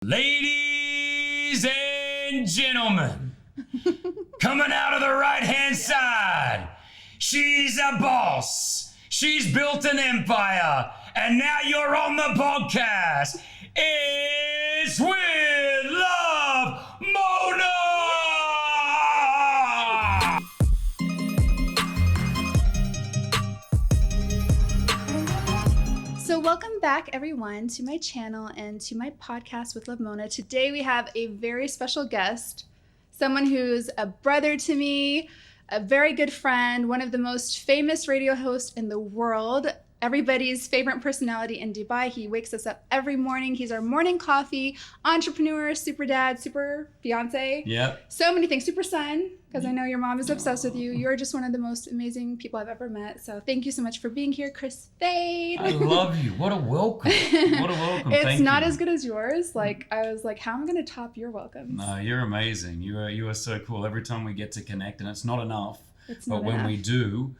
Ladies and gentlemen, coming out of the right-hand side, she's a boss. She's built an empire, and now you're on the podcast. It's With Love, Mona! So welcome back, everyone, to my channel and to my podcast with Love Mona. Today we have a very special guest, someone who's a brother to me, a very good friend, one of the most famous radio hosts in the world, everybody's favorite personality in Dubai. He wakes us up every morning. He's our morning coffee, entrepreneur, super dad, super fiance. Yep. So many things. Super son, because I know your mom is obsessed with you. You're just one of the most amazing people I've ever met. So thank you so much for being here, Kris Fade. I love you. What a welcome. What a welcome. It's not as good as yours. Like, I was like, how am I going to top your welcomes? No, you're amazing. You are so cool. Every time we get to connect, and it's not enough. But when we do,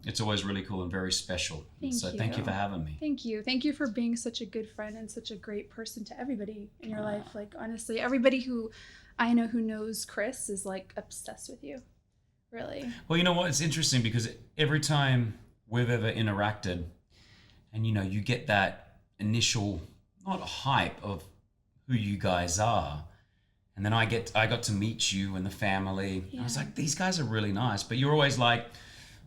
it's always really cool and very special. Thank you for having me. Thank you. Thank you for being such a good friend and such a great person to everybody in your life. Like, honestly, everybody who I know who knows Kris is like obsessed with you. Really. Well, you know what? It's interesting because every time we've ever interacted and, you know, you get that initial, not hype of who you guys are. And then I got to meet you and the family. Yeah. I was like, these guys are really nice. But you're always like,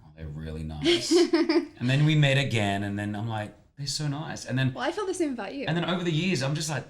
oh, they're really nice. And then we met again, and then I'm like, they're so nice. And then, well, I feel the same about you. And then over the years, I'm just like,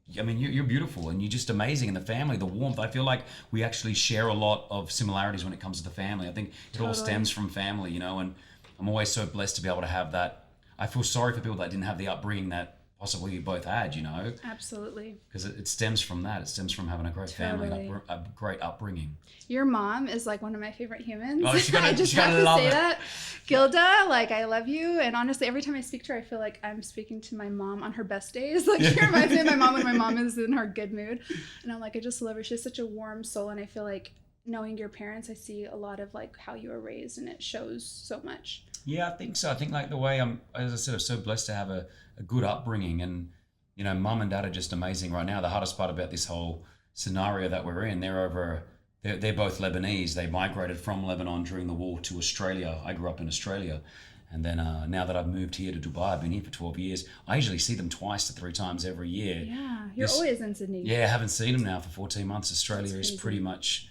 you're beautiful, and you're just amazing. And the family, the warmth, I feel like we actually share a lot of similarities when it comes to the family. I think it all stems from family, you know, and I'm always so blessed to be able to have that. I feel sorry for people that didn't have the upbringing that possibly you both had, you know. Absolutely. Because it stems from that. It stems from having a great family, a great upbringing. Your mom is like one of my favorite humans. Oh, I just have to say that. Gilda, like, I love you. And honestly, every time I speak to her, I feel like I'm speaking to my mom on her best days. Like, she reminds me of my mom when my mom is in her good mood. And I'm like, I just love her. She has such a warm soul. And I feel like knowing your parents, I see a lot of like how you were raised, and it shows so much. Yeah, I think so. I think like the way as I said, I'm so blessed to have a good upbringing, and you know, mum and dad are just amazing right now. The hardest part about this whole scenario that we're in, they're both Lebanese. They migrated from Lebanon during the war to Australia. I grew up in Australia, and then now that I've moved here to Dubai, I've been here for 12 years. I usually see them 2 to 3 times every year. Yeah, you're always in Sydney. Yeah, I haven't seen them now for 14 months. Australia is pretty much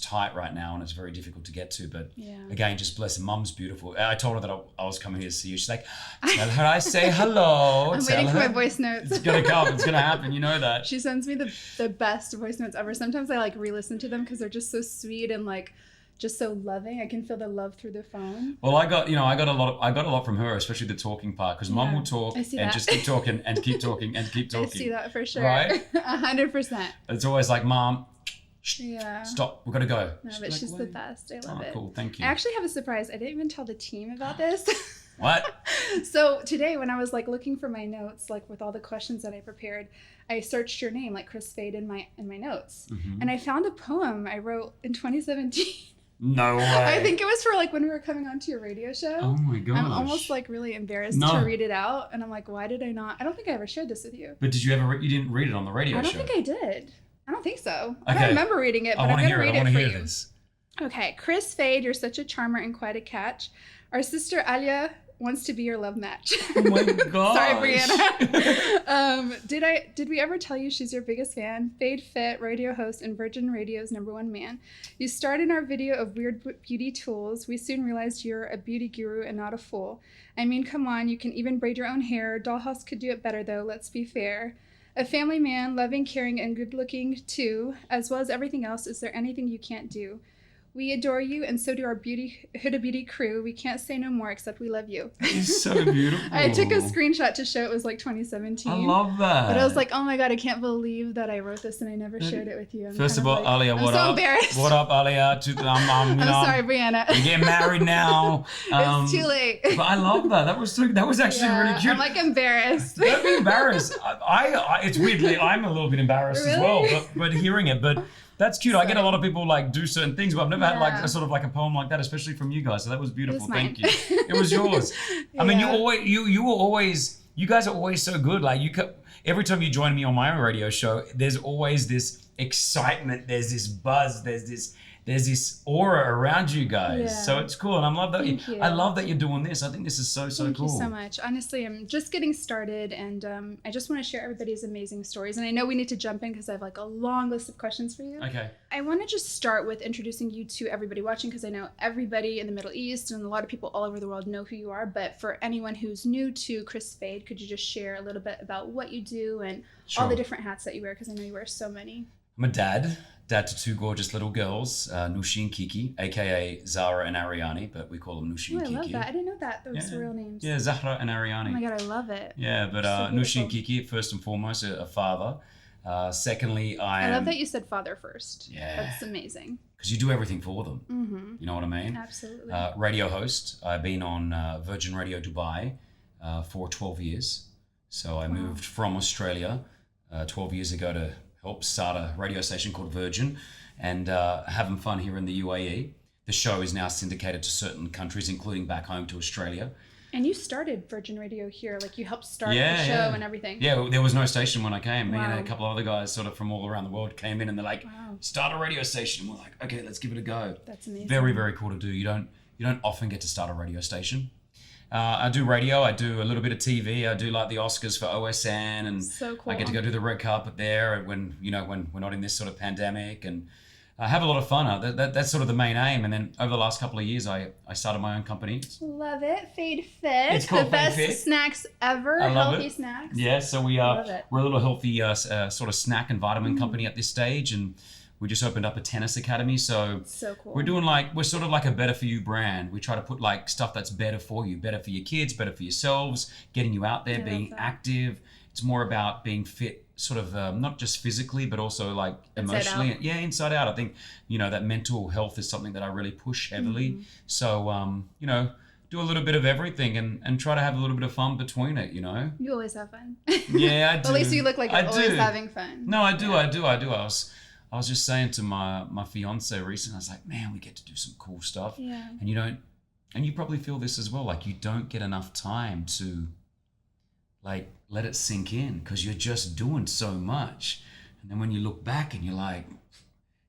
tight right now, and it's very difficult to get to. But again, just bless her. Mum's beautiful. I told her that I was coming here to see you. She's like, tell her I say hello. I'm waiting for my voice notes. It's gonna come. It's gonna happen. You know that. She sends me the best voice notes ever. Sometimes I like re-listen to them because they're just so sweet and like just so loving. I can feel the love through the phone. Well, I got a lot from her, especially the talking part, because Mum will talk and just keep talking and keep talking and keep talking. I see that for sure. Right? 100%. It's always like, Mom, yeah. Stop, we've got to go. No, but she's the best. I love it. Cool, thank you. I actually have a surprise. I didn't even tell the team about this. What? So today when I was like looking for my notes, like with all the questions that I prepared, I searched your name, like Kris Fade, in my notes. Mm-hmm. And I found a poem I wrote in 2017. No way. I think it was for like when we were coming onto your radio show. Oh my gosh. I'm almost like really embarrassed to read it out. And I'm like, why did I not? I don't think I ever shared this with you. But did you you didn't read it on the radio show? I don't think I did. I don't think so. I don't remember reading it, but I'm going to read it for you. This. Okay. Kris Fade, you're such a charmer and quite a catch. Our sister Alia wants to be your love match. Oh my God. Sorry, Brianna. Did we ever tell you she's your biggest fan? Fade Fit, radio host, and Virgin Radio's #1 man. You starred in our video of weird beauty tools. We soon realized you're a beauty guru and not a fool. I mean, come on, you can even braid your own hair. Dollhouse could do it better though, let's be fair. A family man, loving, caring, and good-looking too, as well as everything else. Is there anything you can't do? We adore you, and so do our Huda Beauty crew. We can't say no more except we love you. It's so beautiful. I took a screenshot to show it was like 2017. I love that. But I was like, oh my God, I can't believe that I wrote this and I never shared it with you. First of all, like, Alia, what up? I'm so embarrassed. What up, Alia? I'm sorry, Brianna. You're getting married now. It's too late. But I love that. That was actually really cute. I'm like embarrassed. Don't be embarrassed. It's weirdly, I'm a little bit embarrassed as well, but hearing it, but that's cute. Sorry. I get a lot of people like do certain things, but I've never had like a sort of like a poem like that, especially from you guys. So that was beautiful. Thank you. It was yours. I mean, you were always, you guys are always so good. Like every time you join me on my radio show, there's always this excitement, there's this buzz, there's this aura around you guys. Yeah. So it's cool. And I love that Thank you. I love that you're doing this. I think this is so cool. Thank you so much. Honestly, I'm just getting started, and I just want to share everybody's amazing stories. And I know we need to jump in because I have like a long list of questions for you. Okay. I want to just start with introducing you to everybody watching, because I know everybody in the Middle East and a lot of people all over the world know who you are. But for anyone who's new to Kris Fade, could you just share a little bit about what you do and all the different hats that you wear? Because I know you wear so many. I'm a dad to two gorgeous little girls, Nushi and Kiki, aka Zara and Ariani, but we call them Nushi and Kiki. I love that. I didn't know that. Those were real names. Yeah, Zahra and Ariani. Oh my God, I love it. Yeah, but So Nushi and beautiful. Kiki, first and foremost, a father. Secondly, I love that you said father first. Yeah. That's amazing. Because you do everything for them. Mm-hmm. You know what I mean? Absolutely. Radio host. I've been on Virgin Radio Dubai for 12 years. So I moved from Australia 12 years ago to help start a radio station called Virgin, and having fun here in the UAE. The show is now syndicated to certain countries, including back home to Australia. And you started Virgin Radio here, like you helped start the show and everything. Yeah, there was no station when I came. Me and Wow. a couple of other guys sort of from all around the world came in, and they're like, Wow. start a radio station. And we're like, okay, let's give it a go. That's amazing. Very, very cool to do. You don't often get to start a radio station. I do radio. I do a little bit of TV. I do like the Oscars for OSN, and So cool. I get to go do the red carpet there when we're not in this sort of pandemic, and I have a lot of fun. That's sort of the main aim. And then over the last couple of years, I started my own company. Love it. Fade Fit. It's called the Fade best Fit. snacks ever. I love Healthy it. snacks. Yeah, so we're Love it. a little healthy sort of snack and vitamin company at this stage, and we just opened up a tennis academy. So So cool. we're sort of like a better for you brand. We try to put like stuff that's better for you, better for your kids, better for yourselves, getting you out there, I being love that. active. It's more about being fit, sort of not just physically, but also like emotionally. out. Yeah, inside out. I think, that mental health is something that I really push heavily. Mm-hmm. So, do a little bit of everything and try to have a little bit of fun between it, You always have fun. Yeah, I do. At least you look like you're I always do. having fun. No, I do. I was just saying to my fiance recently, I was like, man, we get to do some cool stuff. Yeah. And you probably feel this as well. Like you don't get enough time to like let it sink in because you're just doing so much. And then when you look back and you're like,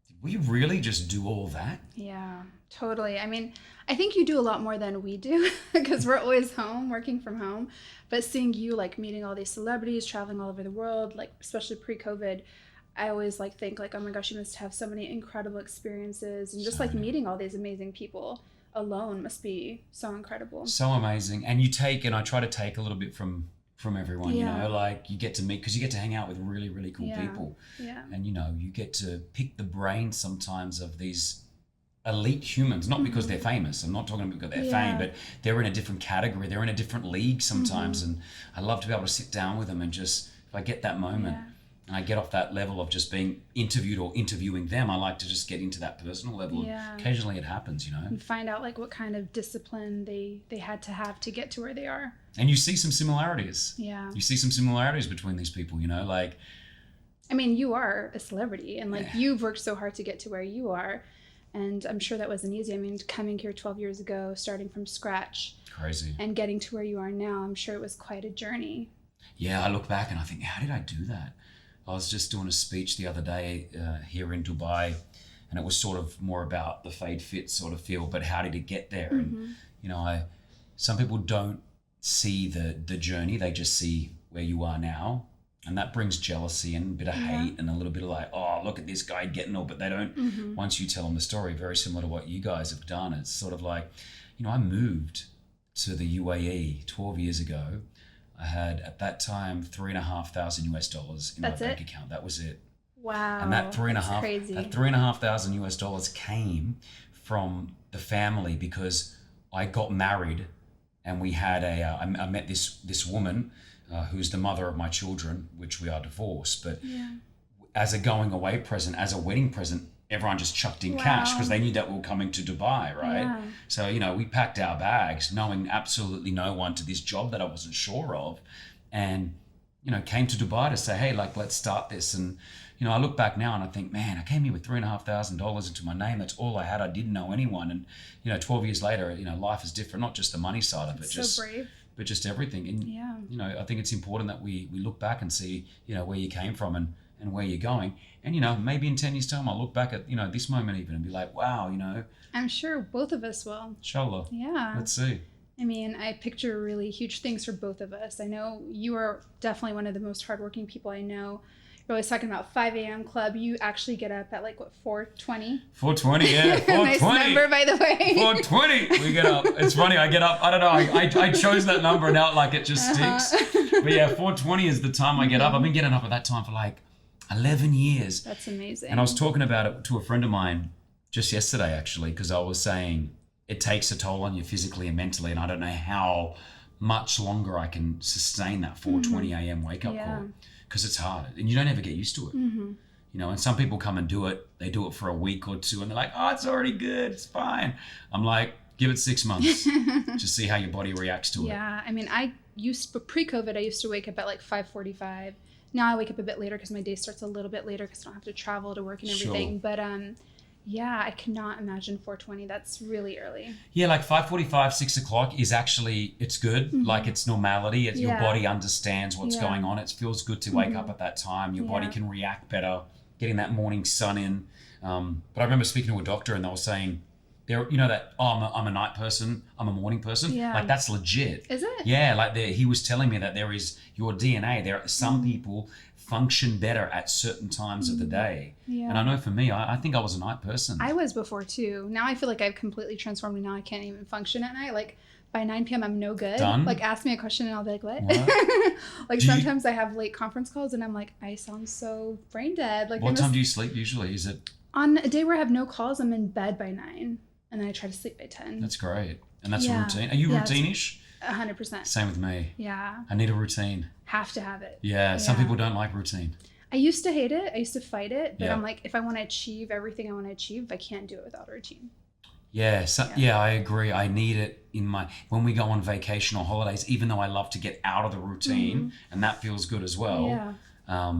did we really just do all that? Yeah, totally. I mean, I think you do a lot more than we do because we're always home, working from home. But seeing you like meeting all these celebrities, traveling all over the world, like especially pre-COVID, I always like think like, oh my gosh, you must have so many incredible experiences, and just like meeting all these amazing people alone must be so incredible. So amazing. And I try to take a little bit from everyone, Yeah. like you get to meet, because you get to hang out with really, really cool Yeah. people. Yeah. And you get to pick the brain sometimes of these elite humans, not because they're famous. I'm not talking about because they're Yeah. fame, but they're in a different category. They're in a different league sometimes. And I love to be able to sit down with them and just, if I get that moment Yeah. and I get off that level of just being interviewed or interviewing them, I like to just get into that personal level. Yeah. And occasionally it happens, And find out like what kind of discipline they had to have to get to where they are. And you see some similarities. Yeah. You see some similarities between these people, like, I mean, you are a celebrity, and like you've worked so hard to get to where you are. And I'm sure that wasn't easy. I mean, coming here 12 years ago, starting from scratch crazy. and getting to where you are now, I'm sure it was quite a journey. Yeah, I look back and I think, how did I do that? I was just doing a speech the other day here in Dubai, and it was sort of more about the Fade Fit sort of feel, but how did it get there? And, some people don't see the journey, they just see where you are now. And that brings jealousy and a bit of hate and a little bit of like, oh, look at this guy getting all, but they don't, once you tell them the story, very similar to what you guys have done, it's sort of like, I moved to the UAE 12 years ago. I had at that time $3,500 in my bank account. That was it. Wow. And that crazy. $3,500 came from the family because I got married and we had I met this woman who's the mother of my children, which we are divorced. But as a going away present, as a wedding present, everyone just chucked in cash because they knew that we were coming to Dubai, right? Yeah. So, we packed our bags knowing absolutely no one to this job that I wasn't sure of. And, came to Dubai to say, hey, like, let's start this. And, I look back now and I think, man, I came here with $3,500 into my name. That's all I had. I didn't know anyone. And, 12 years later, life is different, not just the money side of it. So brave. but just everything. And, you know, I think it's important that we look back and see, you know, where you came from and where you're going. And, you know, maybe in 10 years time, I'll look back at, you know, this moment even and be like, wow, you know. I'm sure both of us will. Inshallah. Yeah. Let's see. I mean, I picture really huge things for both of us. I know you are definitely one of the most hardworking people I know. You're always talking about 5 a.m. club. You actually get up at like, what, 4:20? 4:20, yeah. 4:20. Nice number, by the way. 4:20. We get up. It's funny. I get up. I don't know. I chose that number now, like it just sticks. But yeah, 4:20 is the time I get up. I've been getting up at that time for like 11 years. That's amazing. And I was talking about it to a friend of mine just yesterday, actually, because I was saying it takes a toll on you physically and mentally, and I don't know how much longer I can sustain that 4:20 a.m. wake up call, because it's hard and you don't ever get used to it. You know, and some people come and do it. They do it for a week or two and they're like, oh, it's already good. It's fine. I'm like, give it 6 months to see how your body reacts to it. Yeah. I mean, pre-COVID, I used to wake up at like 5:45. Now I wake up a bit later because my day starts a little bit later because I don't have to travel to work and everything. Sure. But yeah, I cannot imagine 4:20. That's really early. Yeah, like 5:45, 6 o'clock is actually, it's good. Like it's normality. Your body understands what's going on. It feels good to wake up at that time. Your body can react better, getting that morning sun in. But I remember speaking to a doctor and they were saying, you know that, oh, I'm a night person, I'm a morning person. Yeah. Like that's legit. Is it? Yeah, like he was telling me that there is your DNA. There are some people function better at certain times of the day. Yeah. And I know for me, I think I was a night person. I was before too. Now I feel like I've completely transformed and now I can't even function at night. Like by 9 p.m. I'm no good. Done? Like ask me a question and I'll be like, what? Like sometimes I have late conference calls and I'm like, I sound so brain dead. Like what time do you sleep usually? Is it? On a day where I have no calls, I'm in bed by 9 and then I try to sleep by 10. That's great. And that's a routine. Are you routine-ish? 100%. Same with me. Yeah. I need a routine. Have to have it. Yeah. Some people don't like routine. I used to hate it. I used to fight it. But I'm like, if I want to achieve everything I want to achieve, I can't do it without a routine. Yeah. I agree. I need it when we go on vacation or holidays, even though I love to get out of the routine and that feels good as well. Yeah.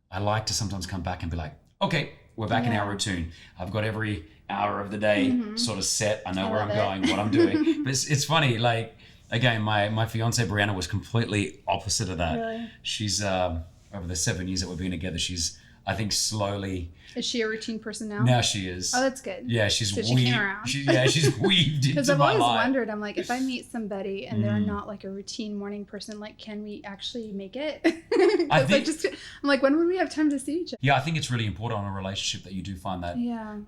I like to sometimes come back and be like, okay, we're back in our routine. I've got every hour of the day sort of set. I know where I'm going, what I'm doing. But it's funny, like, again, my fiance Brianna was completely opposite of that. Really? She's over the 7 years that we've been together, she's, I think, slowly. Is she a routine person now? Now she is. Oh, that's good. Yeah, she's so weaved. She came around. She's weaved into my life. Because I've always wondered, I'm like, if I meet think and they're not like a routine morning person, like, can we actually make it? I'm like, when would we have time to see each other? Yeah, I think it's really important on a relationship that you do find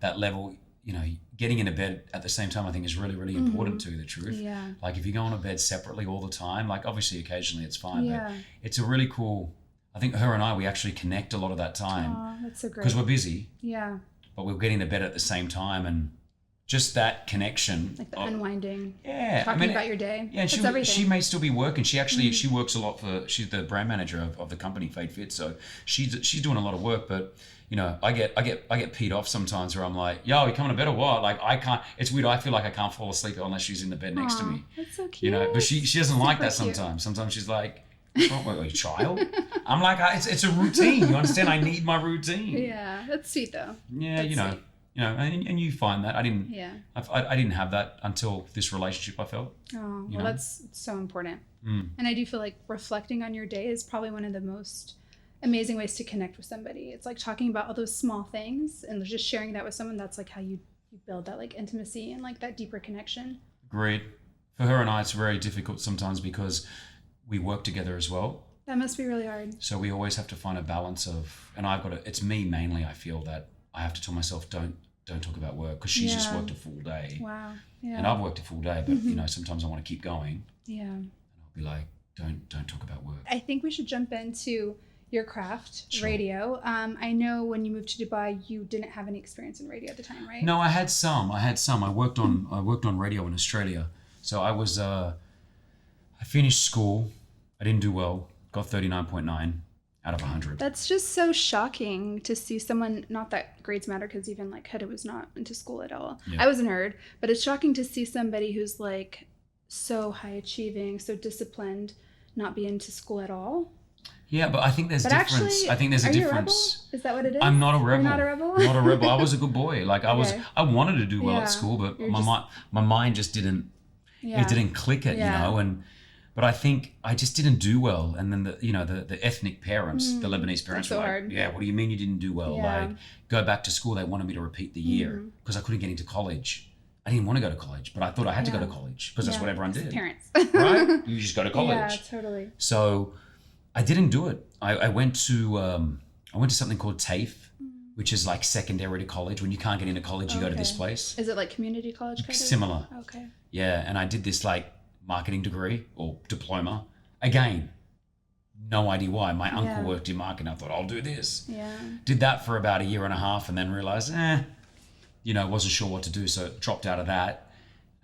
that level. You know, getting into bed at the same time, I think is really, really important to the truth. Yeah. Like if you go on to bed separately all the time, like obviously occasionally it's fine, but it's a really cool, I think her and I, we actually connect a lot of that time. Oh, that's so great. Because we're busy. Yeah. But we're getting to bed at the same time and just that connection. Like the unwinding. Yeah. Talking about your day. Yeah, and she may still be working. She actually, she works a lot she's the brand manager of the company, Fade Fit. So she's doing a lot of work, but you know, I get peed off sometimes where I'm like, yo, you coming to bed or what? Like I can't, it's weird. I feel like I can't fall asleep unless she's in the bed next to me. That's so cute. You know, but she doesn't like that sometimes. Sometimes she's like, what's wrong with you, child? I'm like, it's a routine. You understand? I need my routine. Yeah, that's sweet though. Yeah, that's sweet. And you find that I didn't have that until this relationship, I felt. Oh, well, that's so important. And I do feel like reflecting on your day is probably one of the most amazing ways to connect with somebody. It's like talking about all those small things and just sharing that with someone. That's like how you build that like intimacy and like that deeper connection. Agreed. For her and I, it's very difficult sometimes because we work together as well. That must be really hard. So we always have to find a balance of, and it's me mainly, I feel that I have to tell myself, don't talk about work because she's just worked a full day. Wow. Yeah. And I've worked a full day, but sometimes I want to keep going. Yeah. And I'll be like, don't talk about work. I think we should jump into your craft, radio. I know when you moved to Dubai, you didn't have any experience in radio at the time, right? No, I had some. I worked on radio in Australia. So I finished school. I didn't do well. Got 39.9 out of 100. That's just so shocking to see someone, not that grades matter because even like Hedda was not into school at all. Yeah. I was a nerd, but it's shocking to see somebody who's like so high achieving, so disciplined, not be into school at all. Yeah, but I think there's a difference. Actually, I think there's a difference. You a rebel? Is that what it is? I'm not a rebel. You're not a rebel? Not a rebel. I was a good boy. Like I wanted to do well at school, but my mind just didn't. Yeah. It didn't click it, you know. And But I think I just didn't do well. And then the ethnic parents, the Lebanese parents were so like, hard. yeah, what do you mean you didn't do well? Yeah. Like, go back to school. They wanted me to repeat the year because I couldn't get into college. I didn't want to go to college, but I thought I had to go to college because that's what everyone did. Parents. Right? You just go to college. Yeah, totally. So I didn't do it. I went to something called TAFE, which is like secondary to college. When you can't get into college, you go to this place. Is it like community college kind of? Similar. Okay. Yeah, and I did this like marketing degree or diploma. Again, no idea why. My uncle worked in marketing. I thought, I'll do this. Yeah. Did that for about a year and a half and then realized, wasn't sure what to do. So dropped out of that.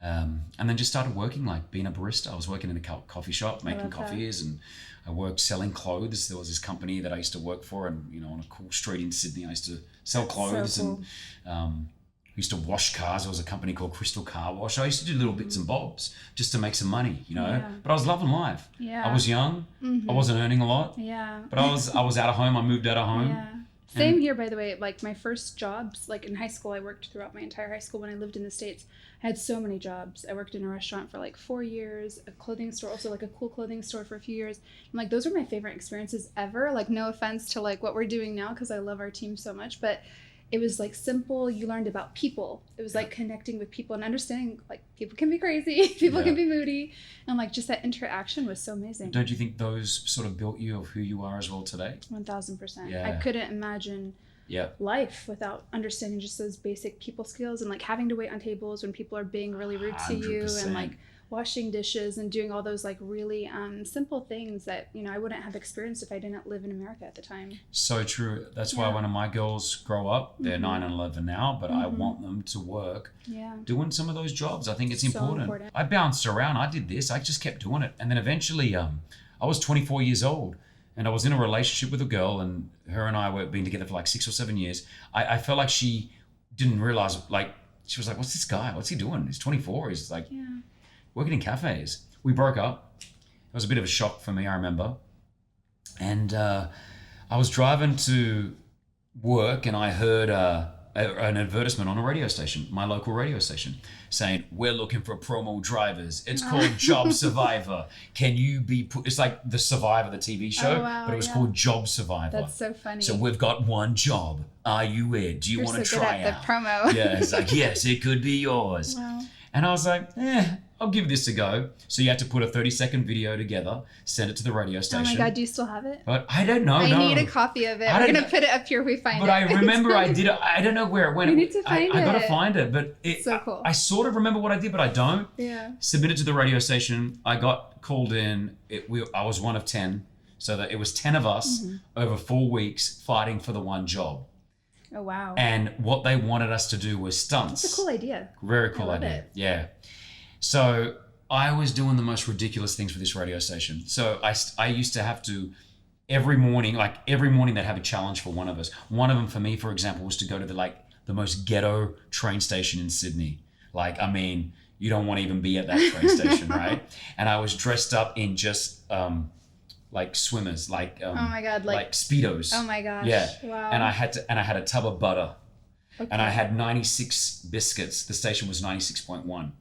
And then just started working, like being a barista. I was working in a coffee shop, making coffees, and I worked selling clothes. There was this company that I used to work for, and on a cool street in Sydney, I used to sell clothes. So cool. And we used to wash cars. There was a company called Crystal Car Wash. I used to do little bits and bobs just to make some money, But I was loving life. Yeah. I was young. I wasn't earning a lot. Yeah. But I was out of home. I moved out of home. Yeah. Same here, by the way. Like my first jobs, like in high school, I worked throughout my entire high school when I lived in the States. I had so many jobs. I worked in a restaurant for like 4 years, a clothing store, also like a cool clothing store for a few years. And like those were my favorite experiences ever. Like no offense to like what we're doing now because I love our team so much, but it was like simple. You learned about people. It was like connecting with people and understanding like people can be crazy, people can be moody, and like just that interaction was so amazing. Don't you think those sort of built you of who you are as well today? 1000%. Yeah. I couldn't imagine life without understanding just those basic people skills and like having to wait on tables when people are being really rude to you 100%. and like washing dishes and doing all those like really simple things that I wouldn't have experienced if I didn't live in America at the time. So true. That's why when my girls grow up, they're 9 and 11 now, but I want them to work doing some of those jobs. I think it's important. I bounced around. I did this. I just kept doing it. And then eventually I was 24 years old and I was in a relationship with a girl, and her and I were been together for like 6 or 7 years. I felt like she didn't realize, like, she was like, what's this guy? What's he doing? He's 24. He's like working in cafes. We broke up. It was a bit of a shock for me, I remember. And I was driving to work and I heard an advertisement on a radio station, my local radio station, saying, we're looking for promo drivers. It's called Job Survivor. Can you be put? It's like the Survivor, the TV show, but it was called Job Survivor. That's so funny. So we've got one job. Are you in? Do you want to try out? The promo. Yeah, it's like, yes, it could be yours. Wow. And I was like, I'll give this a go. So you had to put a 30-second video together, send it to the radio station. Oh my God, do you still have it? But I don't know. I need a copy of it. We're going to put it up here if we find it. But I remember I did it. I don't know where it went. We need to find it. I got to find it. But so cool. I sort of remember what I did, but I don't. Yeah. Submitted to the radio station. I got called in. I was one of 10. So that it was 10 of us over 4 weeks fighting for the one job. Oh, wow. And what they wanted us to do was stunts. That's a cool idea. Very cool idea. It. Yeah. So I was doing the most ridiculous things for this radio station. So I used to have to, every morning they'd have a challenge for one of us. One of them for me, for example, was to go to the most ghetto train station in Sydney. Like, I mean, you don't want to even be at that train station, right? And I was dressed up in just like swimmers, like oh my God, like Speedos. Oh my gosh. Yeah. Wow. And I had a tub of butter. Okay. And I had 96 biscuits. The station was 96.1.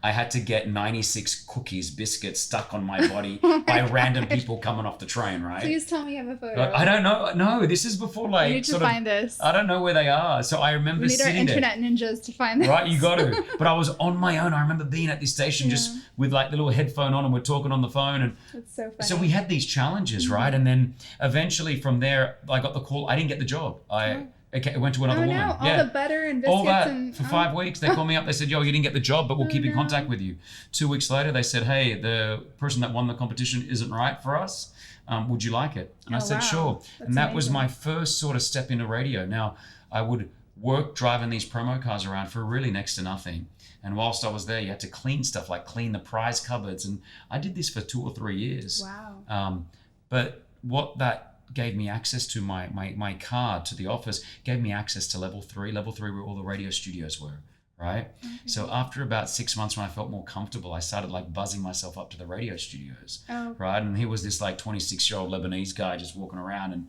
I had to get 96 cookies, biscuits stuck on my body by random people coming off the train, right? Please tell me you have a photo. I don't know. No, this is before like. I need to find this. I don't know where they are. So I remember sitting there. We need our internet ninjas to find this. Right, you got to. But I was on my own. I remember being at this station just with like the little headphone on and we're talking on the phone. And that's so funny. So we had these challenges, right? And then eventually from there, I got the call. I didn't get the job. I went to another woman. No. All the butter and biscuits. All that for 5 weeks. They called me up. They said, yo, you didn't get the job, but we'll keep in contact with you. 2 weeks later, they said, hey, the person that won the competition isn't right for us. Would you like it? And I said, sure. That's and that amazing. was my first sort of step into radio. Now, I would work driving these promo cars around for really next to nothing. And whilst I was there, you had to clean stuff, like clean the prize cupboards. And I did this for 2 or 3 years. Wow. But what that gave me access to my car to the office, gave me access to level 3 where all the radio studios were, right? Okay. So after about 6 months when I felt more comfortable, I started like buzzing myself up to the radio studios, right? And he was this like 26-year-old Lebanese guy just walking around and,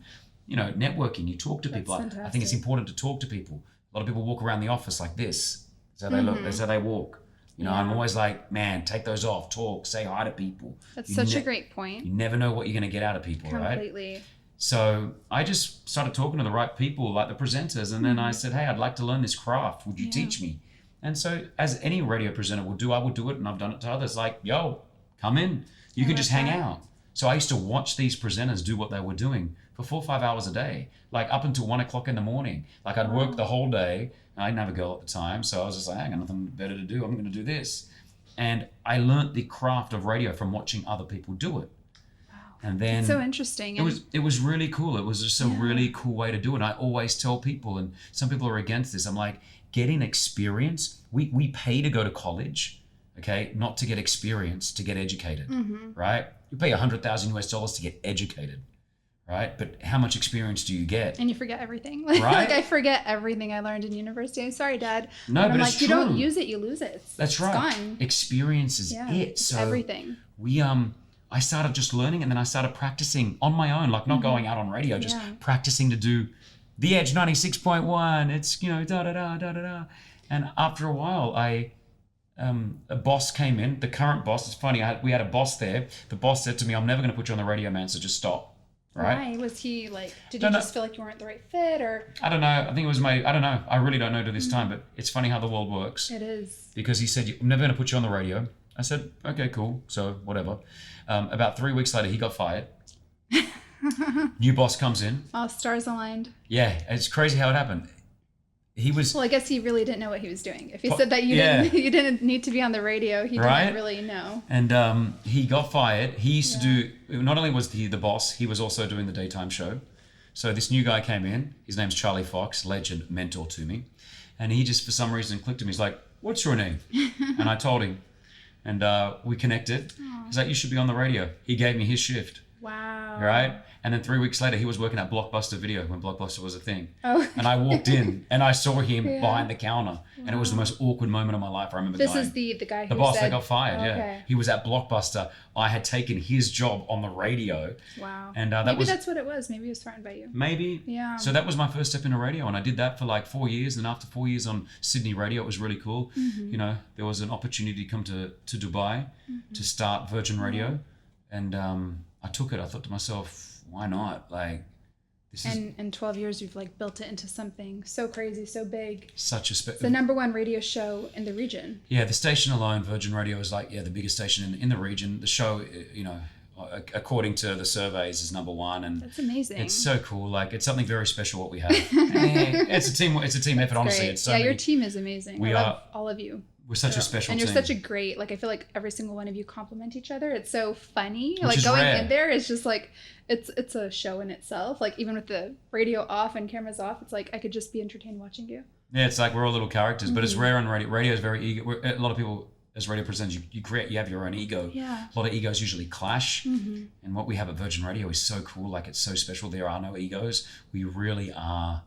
networking. You talk to people. I think it's important to talk to people. A lot of people walk around the office like this. That's how they look. That's how they walk. You know, I'm always like, man, take those off, talk, say hi to people. That's such a great point. You never know what you're going to get out of people, right? Completely. So I just started talking to the right people, like the presenters, and then I said, hey, I'd like to learn this craft. Would you teach me? And so as any radio presenter will do, I would do it, and I've done it to others. Like, yo, come in. You can just hang out. So I used to watch these presenters do what they were doing for 4 or 5 hours a day, like up until 1 o'clock in the morning. Like I'd work the whole day. I didn't have a girl at the time, so I was just like, I got nothing better to do. I'm going to do this. And I learned the craft of radio from watching other people do it. And then it's so interesting. It was really cool. It was just a really cool way to do it. And I always tell people, and some people are against this, I'm like, getting experience. We pay to go to college, okay? Not to get experience, to get educated, right? You pay $100,000 to get educated, right? But how much experience do you get? And you forget everything. Like, right? Like I forget everything I learned in university. I'm sorry, Dad. No, but I'm like, it's you true. don't use it, you lose it. That's right. It's gone. Experience is it. So everything. I started just learning, and then I started practicing on my own, like not going out on radio, just practicing to do the Edge 96.1. It's, you know, da-da-da. And after a while, a boss came in, the current boss. It's funny, we had a boss there. The boss said to me, I'm never going to put you on the radio, man, so just stop. Right? Why? Was he like, did you just feel like you weren't the right fit, or? I don't know. I think it was I don't know. I really don't know to this time, but it's funny how the world works. It is. Because he said, I'm never going to put you on the radio. I said, okay, cool. So whatever. About 3 weeks later, he got fired. New boss comes in. All stars aligned. Yeah, it's crazy how it happened. He was. Well, I guess he really didn't know what he was doing. If he said that you didn't need to be on the radio, he didn't really know. And he got fired. He used to do. Not only was he the boss, he was also doing the daytime show. So this new guy came in. His name's Charlie Fox, legend, mentor to me, and he just for some reason clicked him. He's like, "What's your name?" And I told him, and we connected. He's like, "You should be on the radio." He gave me his shift. Wow. Right? And then 3 weeks later, he was working at Blockbuster Video when Blockbuster was a thing. Oh. And I walked in and I saw him behind the counter. And it was the most awkward moment of my life. I remember This is the guy who the boss said, that got fired, okay. He was at Blockbuster. I had taken his job on the radio. Wow. And maybe that's what it was. Maybe he was threatened by you. Maybe. Yeah. So that was my first step into radio. And I did that for like 4 years. And after 4 years on Sydney radio, it was really cool. You know, there was an opportunity to come to Dubai to start Virgin Radio. And I took it. I thought to myself, why not? Like, this is in 12 years, you've like built it into something so crazy, so big. Such a the number one radio show in the region. Yeah, the station alone, Virgin Radio, is like the biggest station in the region. The show, you know, according to the surveys, is number one, and that's amazing. It's so cool. Like, it's something very special what we have. It's a team. It's a team effort. Honestly, great. It's so your team is amazing. I love all of you. We're such a special team. And you're team. such a great, like, I feel like every single one of you complement each other. It's so funny. Which like, is going rare. in there is just like, it's a show in itself. Like, even with the radio off and cameras off, it's like, I could just be entertained watching you. Yeah, it's like we're all little characters, but it's rare on radio. Radio is very ego. A lot of people, as radio presenters, you have your own ego. Yeah. A lot of egos usually clash. And what we have at Virgin Radio is so cool. Like, it's so special. There are no egos. We really are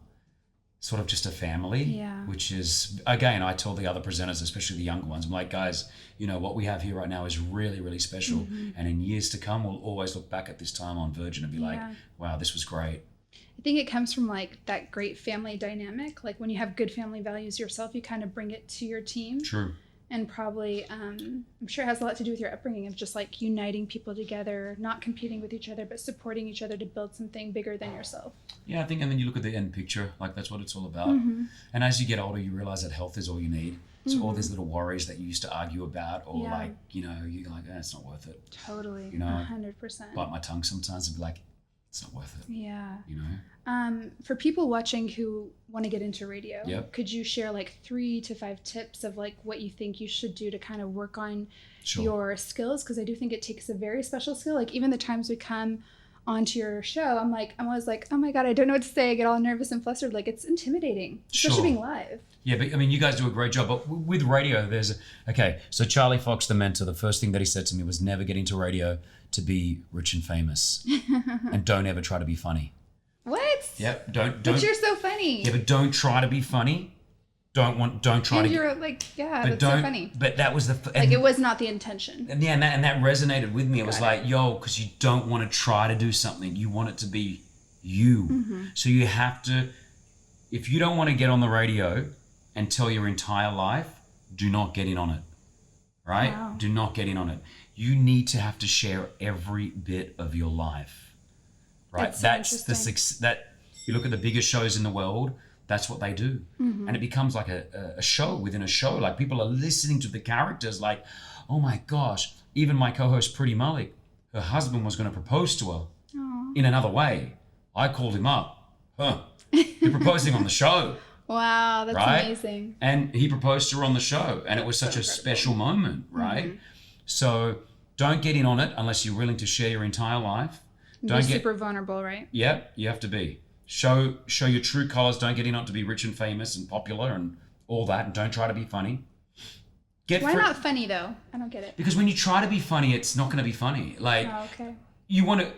sort of just a family, which is, again, I tell the other presenters, especially the younger ones, I'm like, guys, you know, what we have here right now is really, really special. And in years to come, we'll always look back at this time on Virgin and be like, wow, this was great. I think it comes from like that great family dynamic. Like when you have good family values yourself, you kind of bring it to your team. True. And probably, I'm sure it has a lot to do with your upbringing of just like uniting people together, not competing with each other, but supporting each other to build something bigger than yourself. Yeah, I think, and then you look at the end picture, like that's what it's all about. And as you get older, you realize that health is all you need. So all these little worries that you used to argue about, or like, you know, you're like, it's not worth it. Totally. You know, 100%. Bite my tongue sometimes and be like, it's not worth it. Yeah. You know? For people watching who want to get into radio, Yep. could you share like 3 to 5 tips of like what you think you should do to kind of work on Sure. your skills? Because I do think it takes a very special skill. Like even the times we come onto your show, I'm always like, oh my God, I don't know what to say. I get all nervous and flustered. Like it's intimidating, especially Sure. being live. Yeah, but I mean, you guys do a great job. But with radio, so Charlie Fox, the mentor, the first thing that he said to me was never get into radio to be rich and famous. And don't ever try to be funny. What? Yep. Don't. But you're so funny. Yeah, but don't try to be funny. Don't try and to. you're like, yeah, But that's so funny. But that was Like it was not the intention. And yeah, and that resonated with me. It was like, yo, because you don't want to try to do something. You want it to be you. So you have to, if you don't want to get on the radio and tell your entire life, do not get in on it. right? Wow. Do not get in on it. You need to have to share every bit of your life, right? That's so the that you look at the biggest shows in the world. That's what they do, and it becomes like a show within a show. Like people are listening to the characters. Like, oh my gosh! Even my co-host Pretty Malik, her husband was going to propose to her in another way. I called him up. You're proposing on the show. Wow, that's right? amazing. And he proposed to her on the show, and it was such a special moment, right? So don't get in on it unless you're willing to share your entire life. Don't be super vulnerable, right? Yep, you have to be. Show your true colors. Don't get in on it to be rich and famous and popular and all that, and don't try to be funny. Why not funny though? I don't get it. Because when you try to be funny, it's not going to be funny. Like, okay. You want to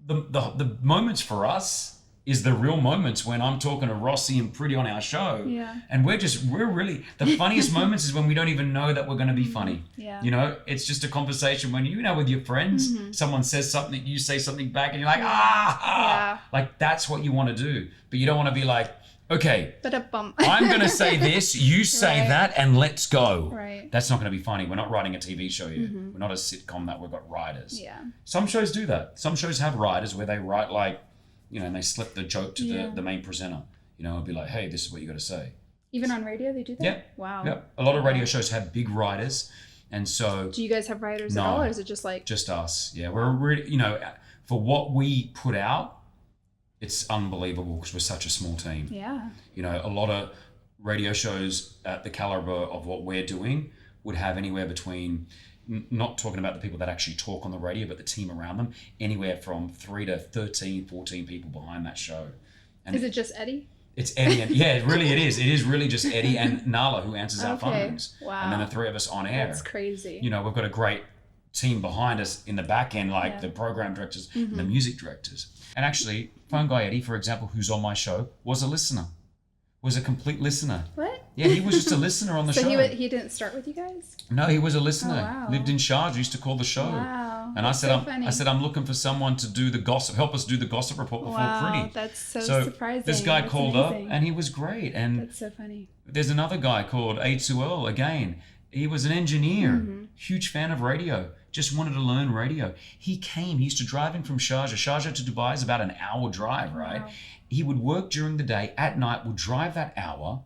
the moments for us is the real moments when I'm talking to Rossi and Pretty on our show. Yeah. And we're really, the funniest moments is when we don't even know that we're going to be funny. Yeah. You know, it's just a conversation when, with your friends, someone says something, you say something back and you're like, Yeah. Like that's what you want to do. But you don't want to be like, okay, Ba-da-bum. I'm going to say this, you say that, and let's go. Right. That's not going to be funny. We're not writing a TV show here. We're not a sitcom that we've got writers. Yeah. Some shows do that. Some shows have writers where they write like, and they slip the joke to the main presenter. It'll be like, hey, this is what you got to say. Even on radio, they do that? Yeah. Wow. Yeah. A lot of radio shows have big writers. And so... Do you guys have writers at all, or is it just like... Just us. Yeah. We're really, for what we put out, it's unbelievable because we're such a small team. Yeah. A lot of radio shows at the caliber of what we're doing would have anywhere between... Not talking about the people that actually talk on the radio, but the team around them, anywhere from 3 to 13, 14 people behind that show. And is it just Eddie? It's Eddie. And yeah, it is. It is really just Eddie and Nala who answers our phones. Wow. And then the three of us on air. That's crazy. We've got a great team behind us in the back end, like the program directors and the music directors. And actually, Phone Guy Eddie, for example, who's on my show, was a listener. Was a complete listener. What? Yeah, he was just a listener on the show. So he didn't start with you guys? No, he was a listener. Oh, wow. Lived in Sharjah, used to call the show. Wow. And I said, I'm looking for someone to do the gossip, help us do the gossip report before Pretty. Wow, that's so surprising. This guy that's called amazing. up and he was great. And that's so funny. There's another guy called A2L again. He was an engineer, huge fan of radio, just wanted to learn radio. He used to drive in from Sharjah. Sharjah to Dubai is about an hour drive, right? Wow. He would work during the day, at night would drive that hour,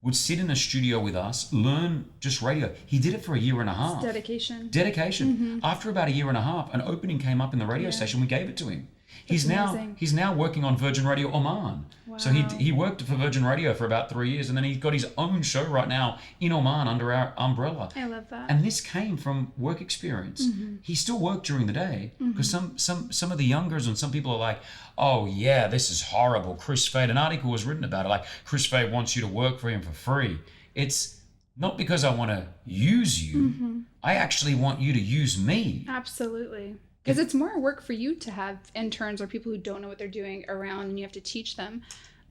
would sit in a studio with us, learn just radio. He did it for a year and a half. It's dedication. After about a year and a half, an opening came up in the radio station. We gave it to him. He's now working on Virgin Radio Oman. Wow. So he worked for Virgin Radio for about 3 years, and then he's got his own show right now in Oman under our umbrella. I love that. And this came from work experience. He still worked during the day because some of the youngers and some people are like, oh yeah, this is horrible. Kris Fade, an article was written about it, like Kris Fade wants you to work for him for free. It's not because I want to use you. I actually want you to use me. Absolutely. Because it's more work for you to have interns or people who don't know what they're doing around and you have to teach them.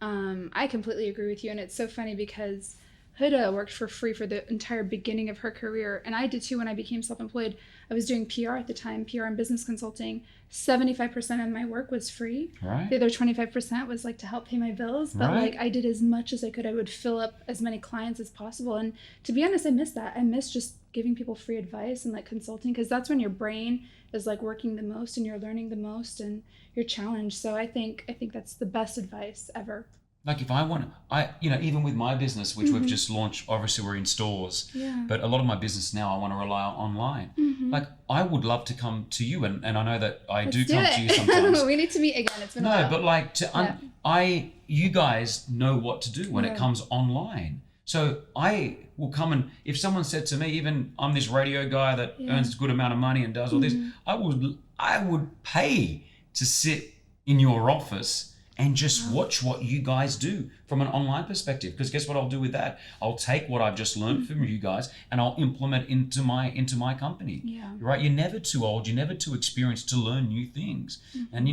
I completely agree with you. And it's so funny because Huda worked for free for the entire beginning of her career. And I did too when I became self-employed. I was doing PR at the time, PR and business consulting. 75% of my work was free. Right. The other 25% was like to help pay my bills. But like I did as much as I could. I would fill up as many clients as possible. And to be honest, I miss that. I miss just giving people free advice and like consulting, because that's when your brain is like working the most and you're learning the most and you're challenged. So I think that's the best advice ever. Like if I want, even with my business, which we've just launched, obviously we're in stores, but a lot of my business now I want to rely on online. Like I would love to come to you, and I know that Let's do come to you sometimes. We need to meet again. It's been a while. But like you guys know what to do when it comes online. So I will come, and if someone said to me, even I'm this radio guy that earns a good amount of money and does all this, I would pay to sit in your office and just watch what you guys do from an online perspective. Because guess what I'll do with that? I'll take what I've just learned from you guys and I'll implement into my company. Yeah. Right? You're never too old, you're never too experienced to learn new things. And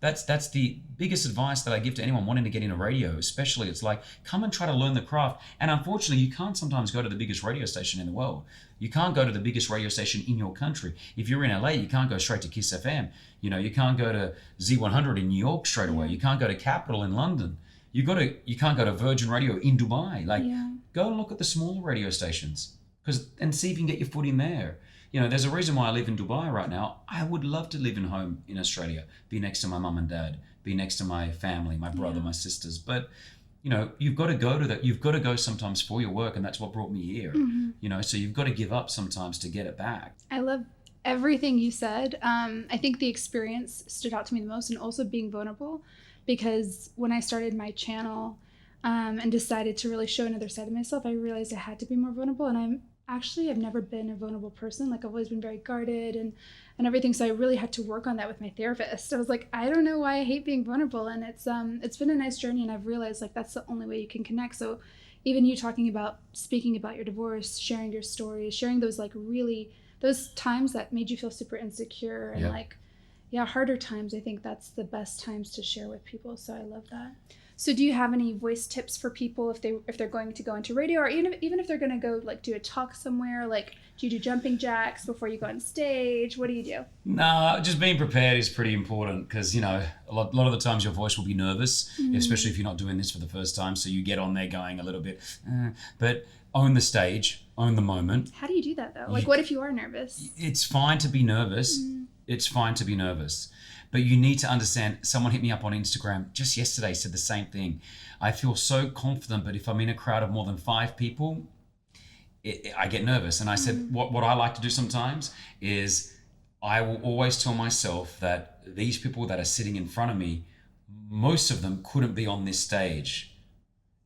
that's the biggest advice that I give to anyone wanting to get into radio, especially. It's like, come and try to learn the craft. And unfortunately, you can't sometimes go to the biggest radio station in the world. You can't go to the biggest radio station in your country. If you're in LA, you can't go straight to Kiss FM. You can't go to Z100 in New York straight away. You can't go to Capital in London. You can't go to Virgin Radio in Dubai. Go and look at the smaller radio stations. and see if you can get your foot in there. You know, there's a reason why I live in Dubai right now. I would love to live in home in Australia, be next to my mum and dad, be next to my family, my brother, my sisters. But, you know, you've got to go to that. You've got to go sometimes for your work. And that's what brought me here, you know, so you've got to give up sometimes to get it back. I love everything you said. I think the experience stood out to me the most, and also being vulnerable, because when I started my channel and decided to really show another side of myself, I realized I had to be more vulnerable. And I've never been a vulnerable person. Like, I've always been very guarded and everything. So I really had to work on that with my therapist. I was like, I don't know why I hate being vulnerable. And it's been a nice journey. And I've realized, like, that's the only way you can connect. So even you speaking about your divorce, sharing your stories, sharing those, like, really, those times that made you feel super insecure and harder times, I think that's the best times to share with people. So I love that. So do you have any voice tips for people if they're going to go into radio, or even if they're going to go, like, do a talk somewhere? Like, do you do jumping jacks before you go on stage? What do you do? No, just being prepared is pretty important, because, you know, a lot of the times your voice will be nervous, especially if you're not doing this for the first time. So you get on there going a little bit, but own the stage, own the moment. How do you do that, though? Like, what if you are nervous? It's fine to be nervous. It's fine to be nervous. But you need to understand, someone hit me up on Instagram just yesterday, said the same thing. I feel so confident, but if I'm in a crowd of more than 5 people, I get nervous. And I said, what I like to do sometimes is I will always tell myself that these people that are sitting in front of me, most of them couldn't be on this stage.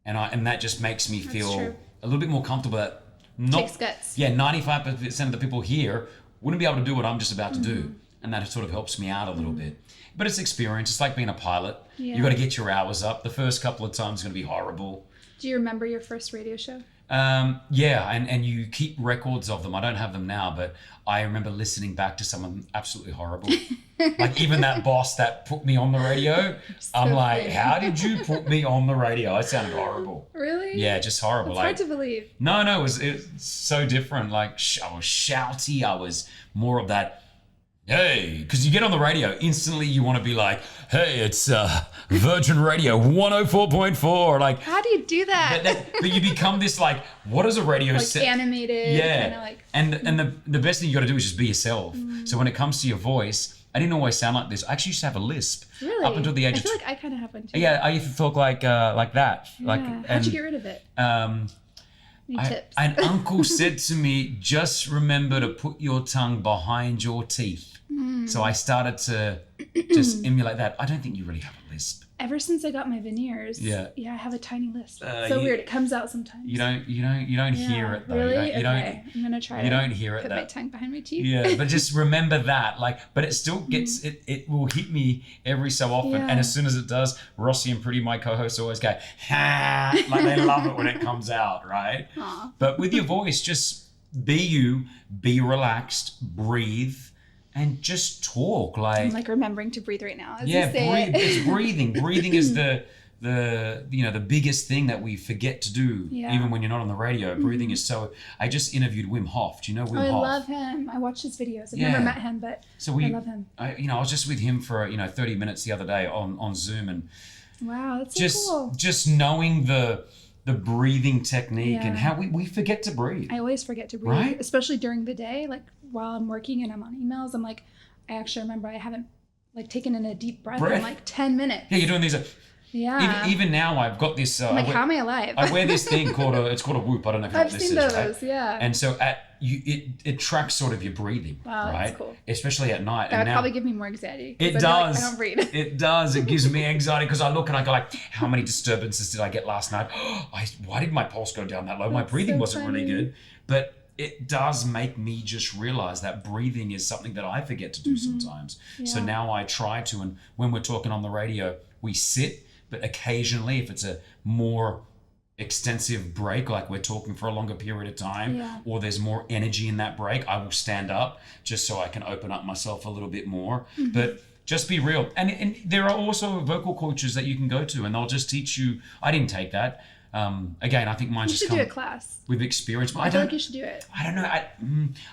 And that just makes me feel a little bit more comfortable. That takes guts. Yeah, 95% of the people here wouldn't be able to do what I'm just about to do. And that sort of helps me out a little bit. But it's experience. It's like being a pilot. Yeah. You got to get your hours up. The first couple of times is going to be horrible. Do you remember your first radio show? Yeah, and you keep records of them. I don't have them now, but I remember listening back to someone absolutely horrible. Like, even that boss that put me on the radio, I'm like, funny. How did you put me on the radio? I sounded horrible. Really? Yeah, just horrible. It's hard to believe. No, it was so different. Like, I was shouty. I was more of that, hey, because you get on the radio, instantly you want to be like, hey, it's Virgin Radio 104.4. Like, how do you do that? But you become this, like, what does a radio like animated? Yeah. Like, and the best thing you got to do is just be yourself. So when it comes to your voice, I didn't always sound like this. I actually used to have a lisp. Really? Up until the age I feel like I kind of have one too. Yeah, I used to talk like that. Yeah. Like, how'd you get rid of it? Any tips? An uncle said to me, just remember to put your tongue behind your teeth. So I started to just emulate that. I don't think you really have a lisp. Ever since I got my veneers, I have a tiny lisp. So weird. It comes out sometimes. You don't hear it though. Really? Okay. I'm gonna try. You don't hear it. Put my tongue behind my teeth. Yeah, but just remember that. Like, but it still gets it will hit me every so often. Yeah. And as soon as it does, Rossi and Pretty, my co-hosts, always go, ha! Like, they love it when it comes out, right? Aww. But with your voice, just be you, be relaxed, breathe. And just talk, like. I'm like remembering to breathe right now. Breathe. It's breathing. Breathing is the biggest thing that we forget to do, even when you're not on the radio. Breathing is so. I just interviewed Wim Hof. Do you know Wim Hof? I love him. I watch his videos. I've never met him, but I love him. I was just with him for 30 minutes the other day on Zoom, and wow, that's so cool. Just knowing the breathing technique and how we forget to breathe. I always forget to breathe, right? Especially during the day, like while I'm working and I'm on emails. I'm like, I actually remember I haven't like taken in a deep breath in like 10 minutes. Yeah, you're doing these. Yeah. Even now, I've got this. I'm like, how am I alive? I wear this thing called a Whoop. I don't know if you know what this is. I've seen those. Right? Yeah. And so it tracks sort of your breathing. Wow, right? That's cool. Especially at night. That would probably give me more anxiety. It does. Like, I don't breathe. It does. It gives me anxiety because I look and I go like, how many disturbances did I get last night? Why did my pulse go down that low? My breathing wasn't really good. But it does make me just realize that breathing is something that I forget to do sometimes. Yeah. So now I try to, and when we're talking on the radio, we sit, but occasionally if it's a more extensive break, like we're talking for a longer period of time, or there's more energy in that break, I will stand up just so I can open up myself a little bit more. But just be real. And there are also vocal coaches that you can go to and they'll just teach you. I didn't take that. Again, I think mine's just come do a class with experience. But I feel like you should do it. I don't know.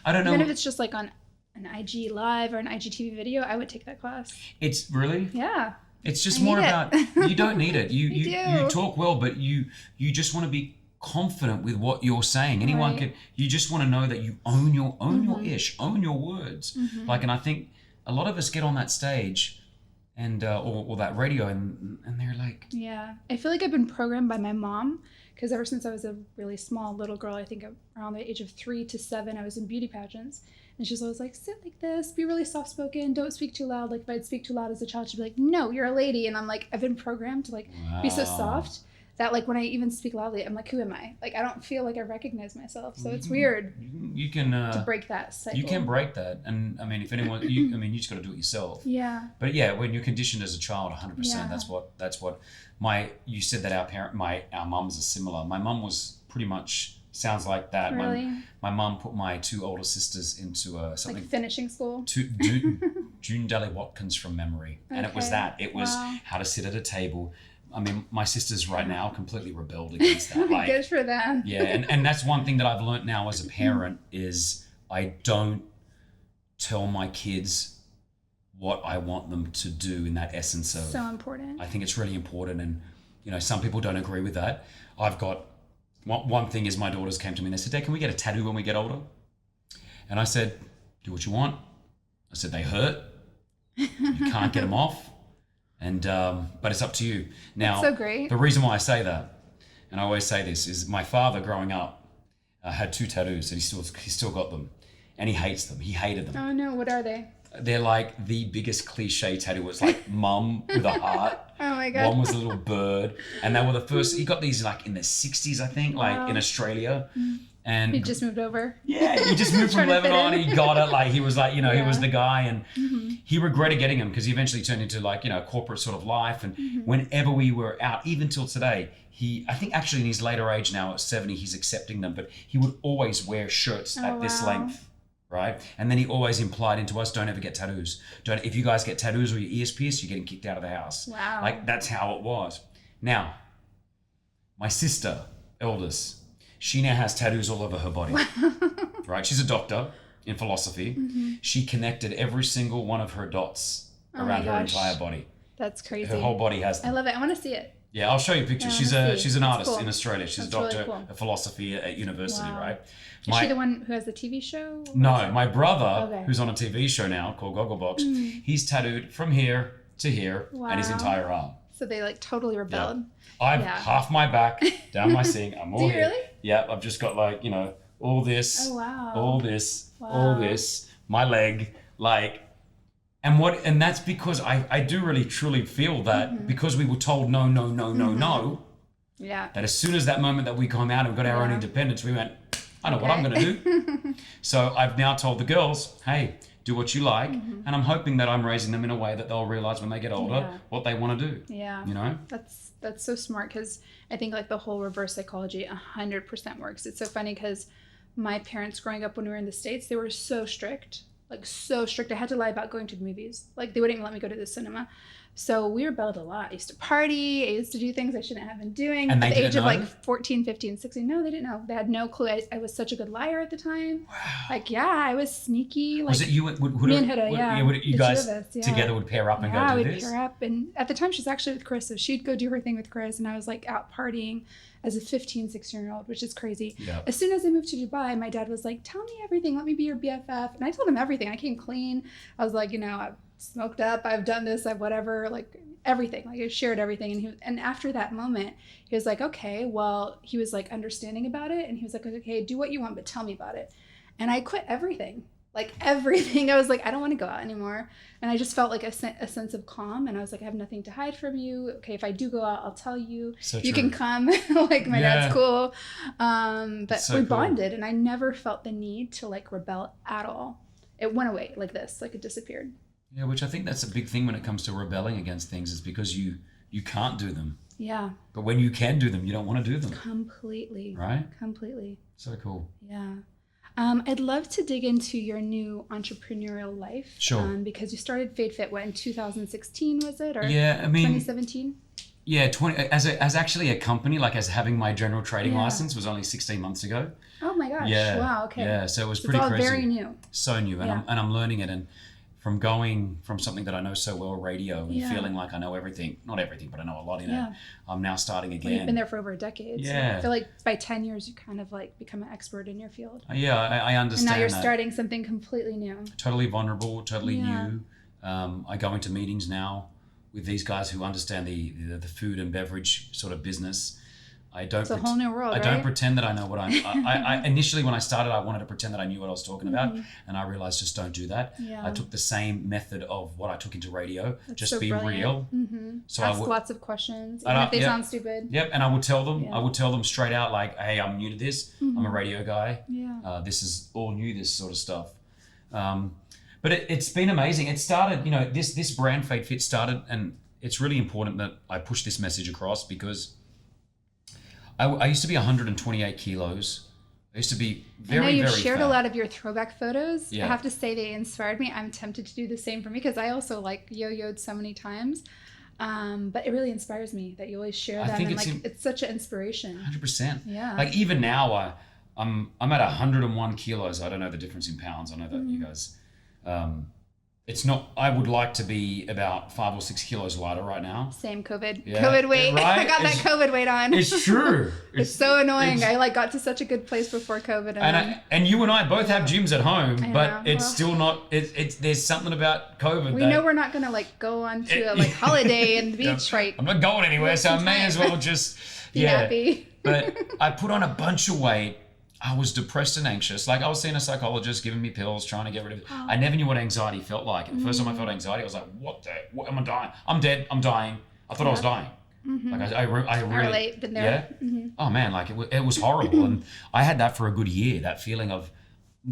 I don't know. Even if it's just like on an IG live or an IGTV video, I would take that class. It's really? Yeah. It's just more about, you don't need it. You talk well, but you just want to be confident with what you're saying. Anyone can. You just want to know that you own your ish, own your words. Like, and I think a lot of us get on that stage, and or that radio, and they're like, yeah. I feel like I've been programmed by my mom, because ever since I was a really small little girl, I think around the age of 3 to 7, I was in beauty pageants. And she's always like, sit like this, be really soft-spoken, don't speak too loud. Like, if I'd speak too loud as a child, she'd be like, no, you're a lady. And I'm like, I've been programmed to, like, be so soft that, like, when I even speak loudly, I'm like, who am I? Like, I don't feel like I recognize myself. So it's weird. You can to break that cycle. You can break that. And, I mean, if anyone, you just got to do it yourself. Yeah. But, yeah, when you're conditioned as a child, 100%, that's what you said that our mums are similar. My mum was pretty much... Sounds like that. Really? My mum put my 2 older sisters into something like finishing school. June Daly Watkins from memory, and it was that. It was how to sit at a table. I mean, my sisters right now completely rebelled against that. Like, good for them. Yeah, and that's one thing that I've learned now as a parent is I don't tell my kids what I want them to do in that essence of. So important. I think it's really important, and some people don't agree with that. I've got. One thing is my daughters came to me and they said, Dad, can we get a tattoo when we get older? And I said, do what you want. I said, they hurt. You can't get them off. And but it's up to you. Now, that's so great. The reason why I say that, and I always say this, is my father growing up had 2 tattoos and he still got them. And he hates them. He hated them. Oh no, what are they? They're like the biggest cliche tattoo. It's like mum with a heart. Oh my God. One was a little bird. And they were the first, he got these like in the 60s, I think, like in Australia. And he just moved over. Yeah, he just moved from Lebanon. He got it. Like he was like, he was the guy. And he regretted getting them because he eventually turned into like, corporate sort of life. And whenever we were out, even till today, I think actually in his later age now at 70, he's accepting them. But he would always wear shirts at this length. Right? And then he always implied into us, don't ever get tattoos. If you guys get tattoos or your ears pierced, you're getting kicked out of the house. Wow. Like that's how it was. Now, my sister, eldest, she now has tattoos all over her body. Right? She's a doctor in philosophy. She connected every single one of her dots around her entire body. That's crazy. Her whole body has them. I love it. I want to see it. Yeah, I'll show you a picture. She's an artist in Australia. She's a doctor really cool. of philosophy at university, right? Is she the one who has the TV show? No, my brother, who's on a TV show now called Gogglebox, he's tattooed from here to here and his entire arm. So they like totally rebelled. Yep. I've half my back, down my seam. I'm all Do you here. really? Yeah, I've just got like, all this, all this, all this, my leg, like... And that's because I do really truly feel that because we were told no, that as soon as that moment that we come out and got our own independence, we went, I know what I'm going to do. So I've now told the girls, hey, do what you like. And I'm hoping that I'm raising them in a way that they'll realize when they get older what they want to do. Yeah. That's so smart because I think like the whole reverse psychology 100% works. It's so funny because my parents growing up when we were in the States, they were so strict. Like so strict. I had to lie about going to the movies. Like they wouldn't even let me go to the cinema. So we rebelled a lot. I used to party. I used to do things I shouldn't have been doing. And at the age of like 14, 15, 16. No, they didn't know. They had no clue. I was such a good liar at the time. Wow. Like, I was sneaky. Like, was it you? Me and Huda, you guys together would pair up and go do this? Yeah, we'd pair up. And at the time, she's actually with Kris. So she'd go do her thing with Kris. And I was like out partying as a 15, 16-year-old, which is crazy. Yep. As soon as I moved to Dubai, my dad was like, tell me everything. Let me be your BFF. And I told him everything. I came clean. I was like, I've smoked up. I've done this. I've whatever. Like everything. Like I shared everything. And after that moment, he was like, okay, well, he was like understanding about it. And he was like, okay, do what you want, but tell me about it. And I quit everything. Like everything. I was like, I don't want to go out anymore. And I just felt like a sense of calm. And I was like, I have nothing to hide from you. Okay, if I do go out, I'll tell you. So you can come. Like my dad's cool. But we bonded and I never felt the need to like rebel at all. It went away like this, like it disappeared. Yeah, which I think that's a big thing when it comes to rebelling against things is because you can't do them. Yeah. But when you can do them, you don't want to do them. Completely. Right? Completely. So cool. Yeah. I'd love to dig into your new entrepreneurial life. Sure. Because you started Fade Fit, in 2016 was it? Or 2017? Yeah, as actually a company, like as having my general trading license was only 16 months ago. Oh my gosh. Yeah. Wow, okay. Yeah, so it was pretty crazy. It's all crazy. very new. So new, and I'm learning it. And from going from something that I know so well, radio, and Yeah. feeling like I know everything, not everything, but I know a lot in Yeah. it. I'm now starting again. Well, you've been there for over a decade. Yeah. So I feel like by 10 years, you kind of like become an expert in your field. Yeah, I understand And now you're that. starting something completely new. Totally vulnerable, totally Yeah. new. I go into meetings now with these guys who understand the food and beverage sort of business. I don't. It's a whole new world, I don't right? pretend that I know what I initially, when I started, I wanted to pretend that I knew what I was talking about, Mhm. and I realized just don't do that. Yeah. I took the same method of what I took into radio, That's just so be brilliant. real. Mm-hmm. So Ask I would, lots of questions, And even if they yep. sound stupid. Yep, and I would tell them. Yeah. I would tell them straight out, like, "Hey, I'm new to this. I'm a Mhm. radio guy. Yeah. This is all new. This sort of stuff." But it's been amazing. It started, this brand Fade Fit started, and it's really important that I push this message across because I used to be 128 kilos. I used to be I know very, you've very shared fat. a lot of your throwback photos. Yeah. I have to say they inspired me. I'm tempted to do the same for me because I also like yo-yoed so many times. But it really inspires me that you always share I them, think and it's like it's such an inspiration. 100%. Yeah. Like even now, I'm at 101 kilos. I don't know the difference in pounds. I know that Mm-hmm. you guys. It's not. I would like to be about 5 or 6 kilos lighter right now. Same COVID. Yeah, COVID weight. right? I got that COVID weight on. It's true. It's so annoying. it's- I like got to such a good place before COVID, And you and I both have gyms at home, I but know. it's Well. still not. It's there's something about COVID. we that, know we're not gonna like go on to a like holiday and Yeah, beach, right? I'm not going anywhere, so I some may time. as well just Be happy. But I put on a bunch of weight. I was depressed and anxious. Like I was seeing a psychologist giving me pills, trying to get rid of it. Oh. I never knew what anxiety felt like. And the first time I felt anxiety, I was like, "What am I dying? I'm dead. I'm dying." I thought I was dying. Like I really. I relate. Been there. Yeah. Oh man, like it was horrible, and I had that for a good year. That feeling of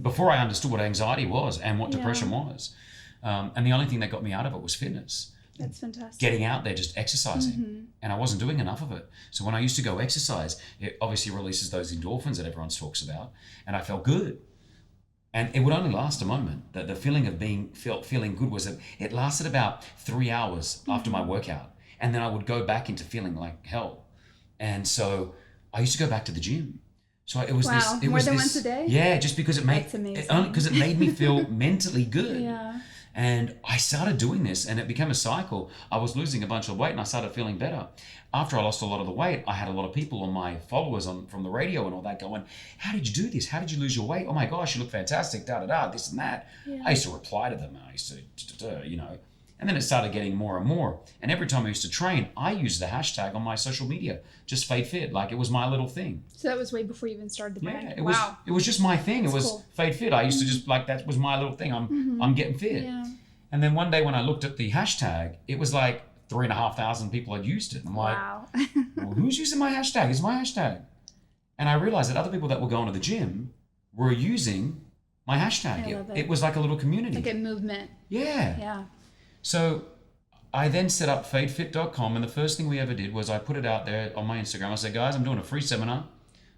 before I understood what anxiety was and what depression was, and the only thing that got me out of it was fitness. That's fantastic. Getting out there, just exercising. And I wasn't doing enough of it. So when I used to go exercise, it obviously releases those endorphins that everyone talks about. And I felt good. And it would only last a moment. The feeling of feeling good was that it lasted about 3 hours after my workout. And then I would go back into feeling like hell. And so I used to go back to the gym. So it was Wow, this. It more was than this, once a day? Yeah, just because it made That's amazing. because it made me feel mentally good. Yeah. And I started doing this and it became a cycle. I was losing a bunch of weight and I started feeling better. After I lost a lot of the weight, I had a lot of people on my followers from the radio and all that going, "How did you do this? How did you lose your weight? Oh my gosh, you look fantastic, this and that." Yeah. I used to reply to them and I used to, and then it started getting more and more. And every time I used to train, I used the hashtag on my social media, just Fade Fit. Like it was my little thing. So that was way before you even started the brand. Yeah, it was just my thing. It was cool. Fade Fit. I used to just that was my little thing. I'm getting fit. Yeah. And then one day when I looked at the hashtag, it was like 3,500 people had used it. I'm like, Wow. well, who's using my hashtag? It's my hashtag. And I realized that other people that were going to the gym were using my hashtag. I love it. It was like a little community. Like a movement. Yeah. Yeah. So I then set up fadefit.com, and the first thing we ever did was I put it out there on my Instagram. I said, "Guys, I'm doing a free seminar.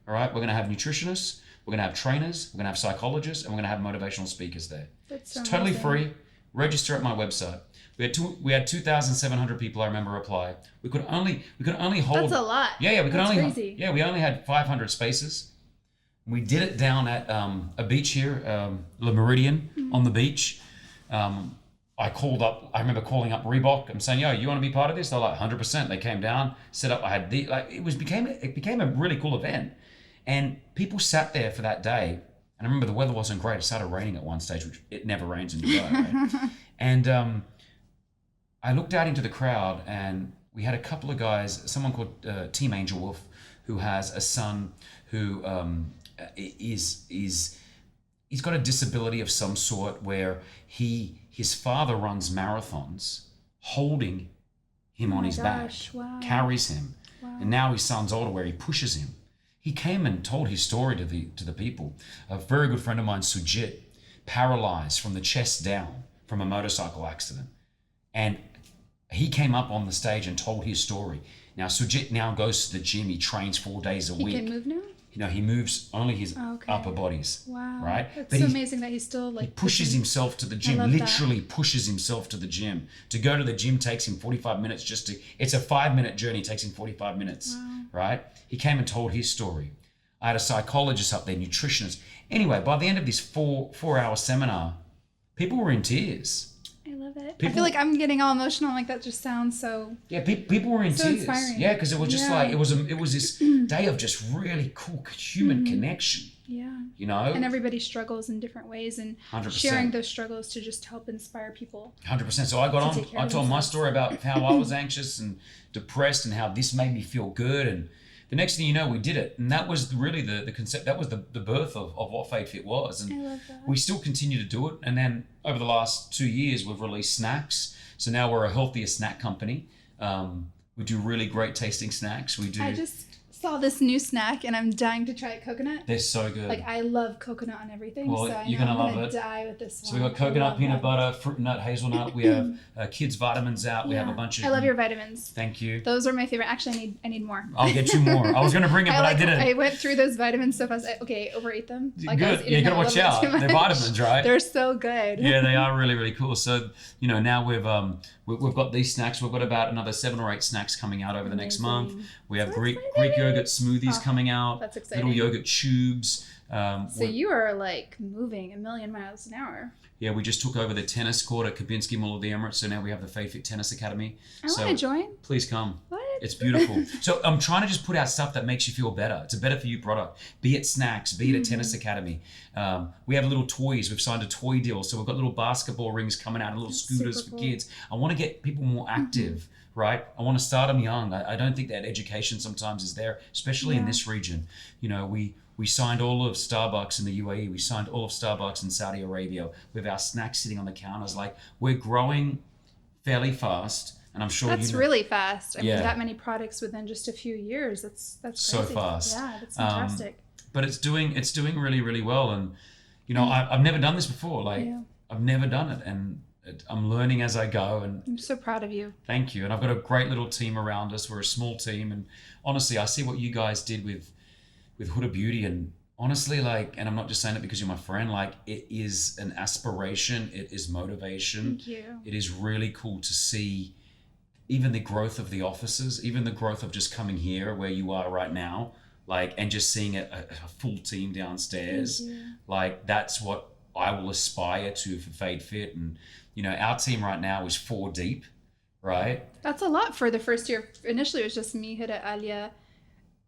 All right, we're going to have nutritionists, we're going to have trainers, we're going to have psychologists, and we're going to have motivational speakers there. That's so It's totally amazing. free. Register at my website." We had 2,700 people, I remember, apply. We could only hold. That's a lot. Yeah, we could That's only. crazy. Yeah, we only had 500 spaces. We did it down at a beach here, Le Meridian, on the beach. I called up. I remember calling up Reebok and saying, "Yo, you want to be part of this?" They're like, "100%." They came down, set up. I had it became a really cool event, and people sat there for that day. And I remember the weather wasn't great. It started raining at one stage, which it never rains in Dubai, right? And I looked out into the crowd, and we had a couple of guys. Someone called Team Angel Wolf, who has a son who he's got a disability of some sort where his father runs marathons holding him on his gosh, back, wow. carries him. Wow. And now his son's older where he pushes him. He came and told his story to the people. A very good friend of mine, Sujit, paralyzed from the chest down from a motorcycle accident. And he came up on the stage and told his story. Now Sujit now goes to the gym. He trains 4 days a He week. can move now? He moves only his Okay. upper bodies. Wow. Right? That's But so he amazing that he's still like pushes himself to the gym, love that. literally pushes himself to the gym. To go to the gym takes him 45 minutes it's a 5-minute journey, it takes him 45 minutes, Wow. right? He came and told his story. I had a psychologist up there, nutritionist. Anyway, by the end of this four-hour seminar, people were in tears. I love it. I People- feel like I'm getting all emotional. I'm like, that just sounds so... Yeah, people were in So tears. inspiring. Yeah, because it was just Yeah. like, it was this day of just really cool human connection, Yeah. you know? And everybody struggles in different ways, and 100%. sharing those struggles to just help inspire people. 100%. So I got To on, take care I of told my themselves. story about how I was anxious and depressed and how this made me feel good. And the next thing you know, we did it. And that was really the concept, that was the birth of what Fade Fit was. And I love that. we still continue to do it. And then over the last 2 years, we've released snacks. So now we're a healthier snack company. We do really great tasting snacks. We do. I just saw this new snack, and I'm dying to try it. Coconut. They're so good. Like, I love coconut on everything, Well, so I you're know gonna I'm love gonna it. die with this So one. we've got I coconut, love peanut that. butter, fruit nut, hazelnut. We have kids' vitamins out. We have a bunch of. I love your vitamins. Thank you. Those are my favorite. Actually, I need more. I'll get you more. I was going to bring it, but I didn't. I went through those vitamins so fast. Okay, overate them. Like, I was Good. eating You got to them a watch little out. bit too They're much. vitamins, right? They're so good. Yeah, they are really, really cool. So, you know, now we've got these snacks. We've got about another 7 or 8 snacks coming out over the next month. We have So Greek exciting. yogurt smoothies Oh, coming out. that's exciting. Little yogurt tubes. So we're- you are like moving a million miles an hour. Yeah, we just took over the tennis court at Kabinski Mall of the Emirates. So now we have the Fade Fit Tennis Academy. I So want to join. please come. What? It's beautiful. So I'm trying to just put out stuff that makes you feel better. It's a better for you product. Be it snacks, be it a tennis academy. We have little toys. We've signed a toy deal. So we've got little basketball rings coming out, little That's scooters super for cool. kids. I want to get people more active, right? I want to start them young. I don't think that education sometimes is there, especially in Yeah. this region. You know, we signed all of Starbucks in the UAE. We signed all of Starbucks in Saudi Arabia. We have our snacks sitting on the counters. Like, we're growing fairly fast. And I'm sure That's you know, really fast. I Yeah. mean, that many products within just a few years. That's So crazy. fast. Yeah, that's fantastic. but it's doing really, really well. And you know, I've never done this before. Like, Yeah. I've never done it, and I'm learning as I go. And I'm so proud of you. thank you. And I've got a great little team around us. We're a small team, and honestly, I see what you guys did with Huda Beauty, and honestly, like, and I'm not just saying it because you're my friend. Like, it is an aspiration. It is motivation. Thank you. It is really cool to see even the growth of the offices, even the growth of just coming here where you are right now, like, and just seeing a full team downstairs. Thank you. Like, that's what I will aspire to for Fade Fit. And, you know, our team right now is 4 deep, right? That's a lot for the first year. Initially, it was just me, Huda, Alia,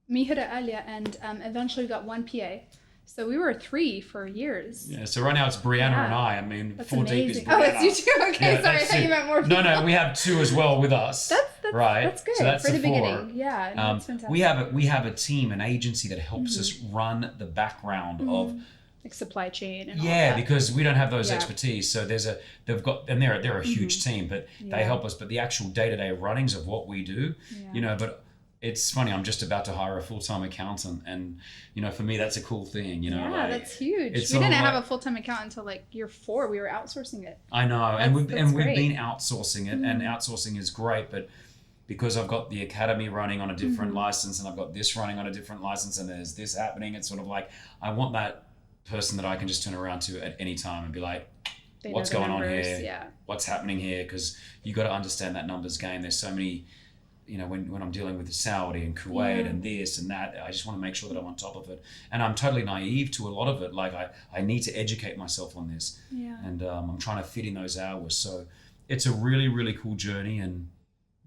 and eventually we got 1 PA. So we were 3 for years. Yeah, so right now it's Brianna Yeah. and I. I mean, That's 4 deep is amazing. Brianna. Oh, it's you too? Okay, Yeah, sorry. I that's thought you it. meant more people. No, we have 2 as well with us. That's right. That's good So that's for the the 4. beginning. Yeah, no, that's fantastic. We have a team, an agency that helps us run the background of like supply chain and all yeah, that. because we don't have those Yeah. expertise. So they're a huge team, but Yeah. they help us. But the actual day-to-day runnings of what we do, Yeah. you know, but it's funny. I'm just about to hire a full-time accountant, and you know, for me, that's a cool thing. You know, Yeah, like, that's huge. We it's didn't all have like- a full-time accountant until like year 4. We were outsourcing it. I know, and we've That's great. been outsourcing it, and outsourcing is great, but because I've got the academy running on a different license, and I've got this running on a different license, and there's this happening, it's sort of like I want that person that I can just turn around to at any time and be like, They know what's the going on numbers, here? Yeah. What's happening here? Because you got to understand that numbers game. There's so many, you know, when I'm dealing with Saudi and Kuwait Yeah. and this and that, I just want to make sure that I'm on top of it. And I'm totally naive to a lot of it. Like, I need to educate myself on this. Yeah. And I'm trying to fit in those hours. So it's a really, really cool journey. And,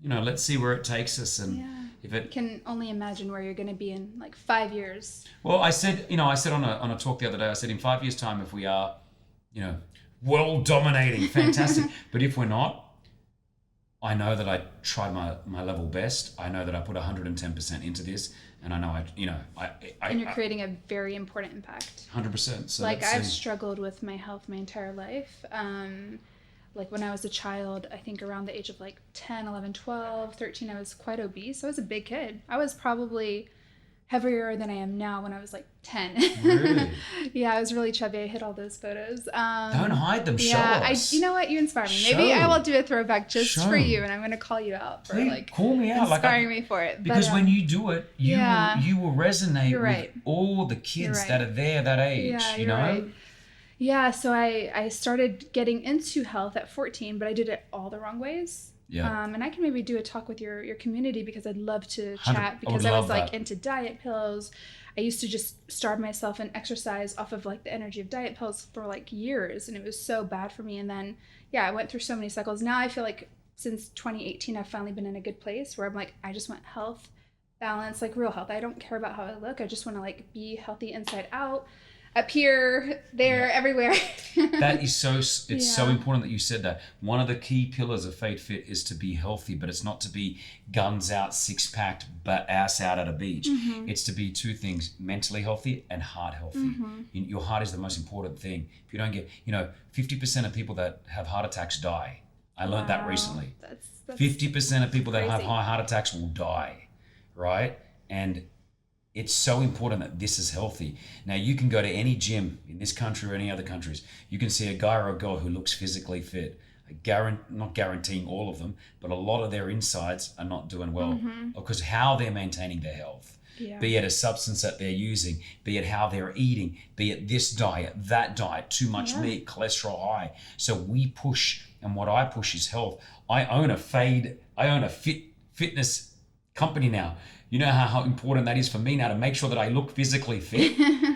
you know, let's see where it takes us. And Yeah. if it, Can only imagine where you're going to be in like 5 years. well, I said on a talk the other day, I said in 5 years' time, if we are, you know, world dominating, fantastic. But if we're not, I know that I tried my level best. I know that I put 110% into this, and I know And you're creating a very important impact. 100%. So Like, let's I've see. struggled with my health my entire life. Like when I was a child, I think around the age of like 10, 11, 12, 13, I was quite obese. I was a big kid. I was probably heavier than I am now when I was like 10. Really? Yeah, I was really chubby. I hid all those photos. Don't hide them. Show Yeah, us. you know what? You inspire me. Maybe Show. I will do a throwback just Show. for you, and I'm going to call you out for Please, like call me out. inspiring me for it. Because when you do it, Yeah. you will resonate You're with right. all the kids You're right. that are there that age. Yeah, you you're know. right. Yeah, so I started getting into health at 14, but I did it all the wrong ways. Yeah. And I can maybe do a talk with your community because I'd love to chat I would because I was love like that. into diet pills. I used to just starve myself and exercise off of like the energy of diet pills for like years, and it was so bad for me. And then I went through so many cycles. Now I feel like since 2018 I've finally been in a good place where I'm like, I just want health, balance, like real health. I don't care about how I look. I just want to like be healthy inside out, up here, there, everywhere. That is so important that you said that. One of the key pillars of Fade Fit is to be healthy, but it's not to be guns out, six packed, but ass out at a beach. It's to be two things: mentally healthy and heart healthy. Your heart is the most important thing. If you don't get, 50% of people that have heart attacks die. I learned that recently. That's 50% of people that have crazy. high heart attacks will die, right? And it's so important that this is healthy. Now, you can go to any gym in this country or any other countries. You can see a guy or a girl who looks physically fit. Not guaranteeing all of them, but a lot of their insides are not doing well because how they're maintaining their health. Yeah. Be it a substance that they're using, be it how they're eating, be it this diet, that diet, too much meat, cholesterol high. So we push, and what I push is health. I own a fitness company now. You know how important that is for me now to make sure that I look physically fit.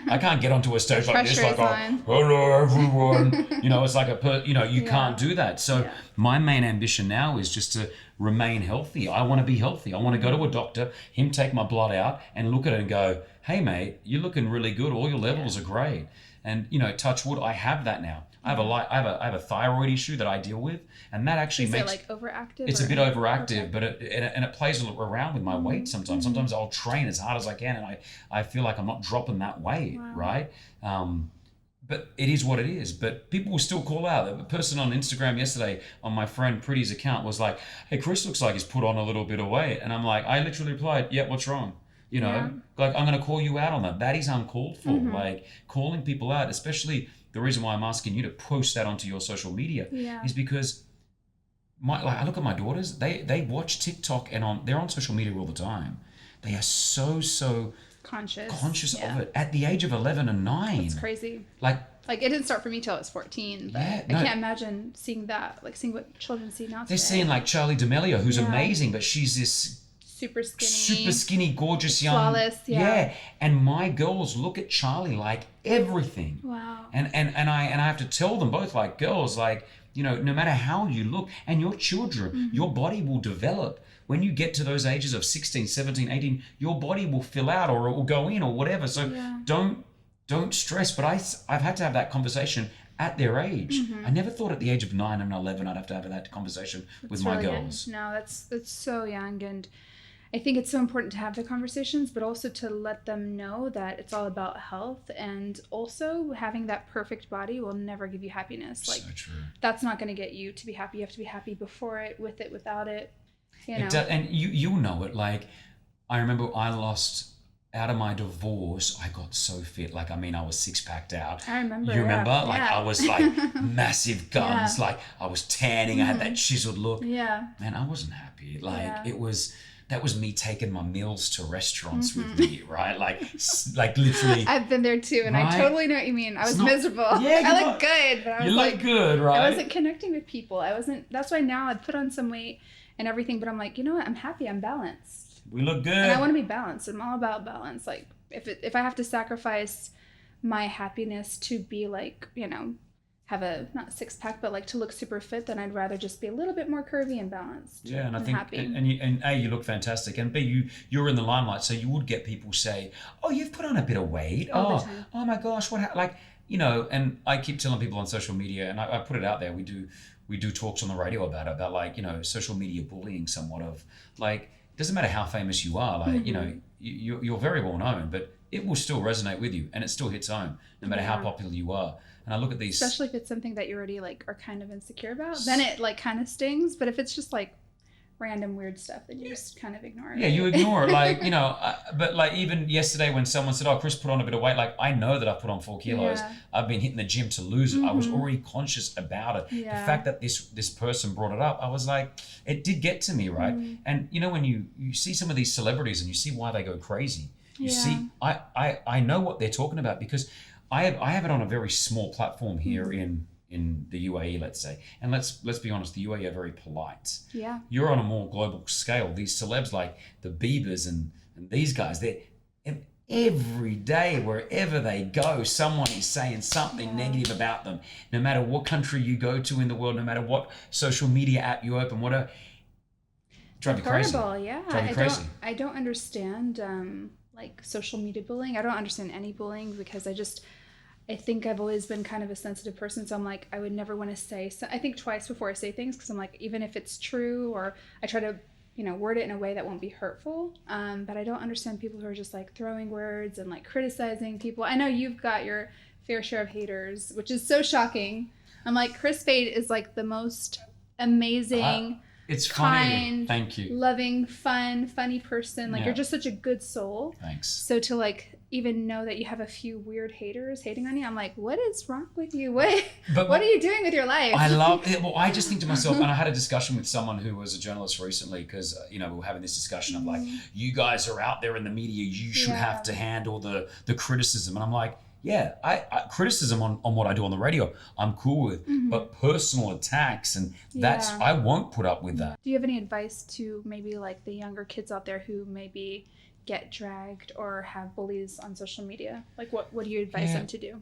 I can't get onto a stage like this like, hello everyone. It's like you can't do that. So my main ambition now is just to remain healthy. I want to be healthy. I want to go to a doctor, him take my blood out and look at it and go, hey mate, you're looking really good. All your levels are great. And touch wood, I have that now. I have a thyroid issue that I deal with, and that actually makes it like overactive. It's a bit overactive, but it plays around with my weight sometimes. Sometimes I'll train as hard as I can, and I feel like I'm not dropping that weight, right? But it is what it is. But people will still call out. The person on Instagram yesterday on my friend Pretty's account was like, "Hey, Kris looks like he's put on a little bit of weight," and I'm like, I literally replied, "Yeah, what's wrong?" Like I'm going to call you out on that. That is uncalled for. Like calling people out, especially. The reason why I'm asking you to post that onto your social media is because I look at my daughters, they watch TikTok and they're on social media all the time. They are so conscious of it at the age of 11 and 9. It's crazy. Like it didn't start for me till I was 14. But I can't imagine seeing that, like seeing what children see now. They're seeing like Charlie D'Amelio, who's amazing, but she's this super skinny, gorgeous, young, flawless, and my girls look at Charlie like everything. Wow. And I have to tell them both, like, girls, like, no matter how you look, and your children, your body will develop. When you get to those ages of 16, 17, 18, your body will fill out or it will go in or whatever. So don't stress. But I've had to have that conversation at their age. I never thought at the age of 9 and 11 I'd have to have that conversation with my girls. Young. No, that's so young. And I think it's so important to have the conversations, but also to let them know that it's all about health, and also having that perfect body will never give you happiness. Like, so true. That's not going to get you to be happy. You have to be happy before it, with it, without it. And you'll know it. Like, I remember I lost out of my divorce. I got so fit. Like, I was six-packed out. I remember. You remember? Like, I was like massive guns. Like, I was tanning. I had that chiseled look. Yeah. Man, I wasn't happy. Like, that was me taking my meals to restaurants with me, right? Like literally. I've been there too, and I totally know what you mean. I was miserable. Yeah, I look good, but I was like, good, right? I wasn't connecting with people. That's why now I've put on some weight and everything, but I'm like, you know what? I'm happy. I'm balanced. We look good. And I want to be balanced. I'm all about balance. Like, if I have to sacrifice my happiness to be like, have a not six pack, but like to look super fit, then I'd rather just be a little bit more curvy and balanced. Yeah, and I think happy. and A, you look fantastic, and B, you're in the limelight, so you would get people say, "Oh, you've put on a bit of weight. Oh my gosh, what?" And I keep telling people on social media, and I put it out there. We do talks on the radio about it, about like social media bullying, somewhat of like, it doesn't matter how famous you are, like you're very well known, but it will still resonate with you, and it still hits home, no matter how popular you are. And I look at these, especially if it's something that you already like are kind of insecure about, then it like kind of stings. But if it's just like random weird stuff, then you just kind of ignore it. Yeah, you ignore it, like but like even yesterday when someone said, "Oh, Kris put on a bit of weight," like I know that I've put on 4 kilos. Yeah. I've been hitting the gym to lose it. I was already conscious about it. Yeah. The fact that this person brought it up, I was like, it did get to me, right? And when you see some of these celebrities and you see why they go crazy, you see, I know what they're talking about, because I have it on a very small platform here in the UAE, let's say. And let's be honest, the UAE are very polite. Yeah. You're on a more global scale. These celebs like the Biebers and these guys, every day, wherever they go, someone is saying something negative about them. No matter what country you go to in the world, no matter what social media app you open, drive you crazy. Yeah. Drive you crazy. I don't understand like social media bullying. I don't understand any bullying because I think I've always been kind of a sensitive person. So I'm like, I would never want to say, I think twice before I say things because I'm like, even if it's true, or I try to, word it in a way that won't be hurtful. But I don't understand people who are just like throwing words and like criticizing people. I know you've got your fair share of haters, which is so shocking. I'm like, Kris Fade is like the most amazing, it's kind, funny. Thank you. Loving, funny person. Like you're just such a good soul. Thanks. So to like even know that you have a few weird haters hating on you, I'm like, what is wrong with you? What are you doing with your life? I love it. Well, I just think to myself, and I had a discussion with someone who was a journalist recently because, we were having this discussion of like, you guys are out there in the media, you should have to handle the criticism. And I'm like, yeah, I criticism on what I do on the radio, I'm cool with, but personal attacks and I won't put up with that. Do you have any advice to maybe like the younger kids out there who maybe get dragged or have bullies on social media? Like what do you advise them to do?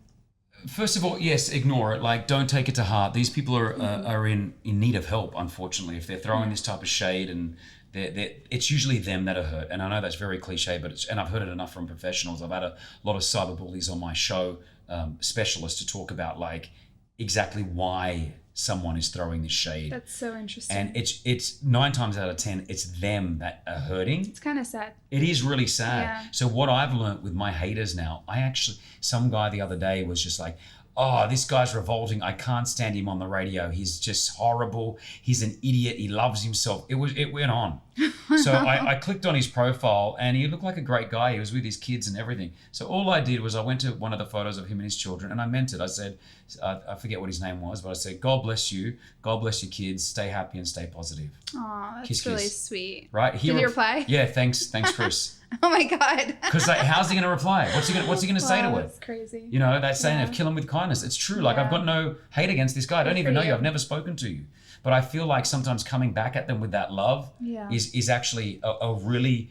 First of all, yes, ignore it. Like, don't take it to heart. These people are in need of help, unfortunately. If they're throwing this type of shade, and it's usually them that are hurt. And I know that's very cliche, but and I've heard it enough from professionals. I've had a lot of cyber bullies on my show, specialists, to talk about like exactly why someone is throwing this shade. That's so interesting. And it's 9 times out of 10, it's them that are hurting. It's kind of sad. It is really sad. Yeah. So what I've learned with my haters now, some guy the other day was just like, oh, this guy's revolting. I can't stand him on the radio. He's just horrible. He's an idiot. He loves himself. It went on. So I clicked on his profile and he looked like a great guy. He was with his kids and everything. So all I did was I went to one of the photos of him and his children and I meant it. I said, I forget what his name was, but I said, God bless you. God bless your kids. Stay happy and stay positive. Aw, that's kiss, really kiss. sweet. Right? Did he reply? Yeah, thanks, Kris. Oh my God. Because like, how's he going to reply? What's he going to say to it? That's crazy. That saying of kill him with kindness. It's true. Like I've got no hate against this guy. I don't even know you. I've never spoken to you. But I feel like sometimes coming back at them with that love is actually a really,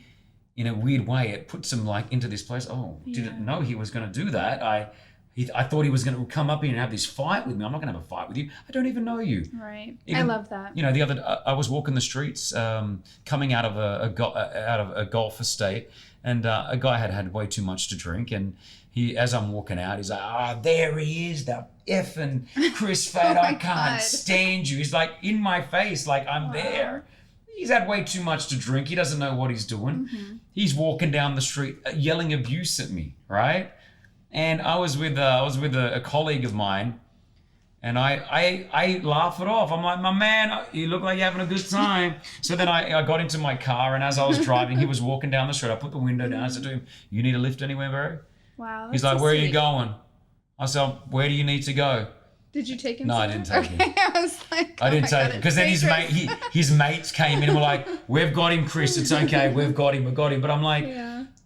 in a weird way, it puts them like into this place. Oh, didn't know he was going to do that. I thought he was going to come up here and have this fight with me. I'm not going to have a fight with you. I don't even know you. Right. I love that. The other, I was walking the streets, coming out of a golf estate, and a guy had way too much to drink, and as I'm walking out, he's like, there he is, that effing Kris Fade. I can't stand you. He's like in my face, like I'm there. He's had way too much to drink. He doesn't know what he's doing. He's walking down the street yelling abuse at me, right? And I was with a colleague of mine, and I laugh it off. I'm like, my man, you look like you're having a good time. So then I got into my car, and as I was driving, he was walking down the street. I put the window down. I said to him, you need a lift anywhere, bro? Wow. He's like, where are you going? I said, where do you need to go? Did you take him? No, I didn't take him. I was like, I didn't take him because then his mates came in and were like, we've got him, Kris. It's okay. We've got him. But I'm like,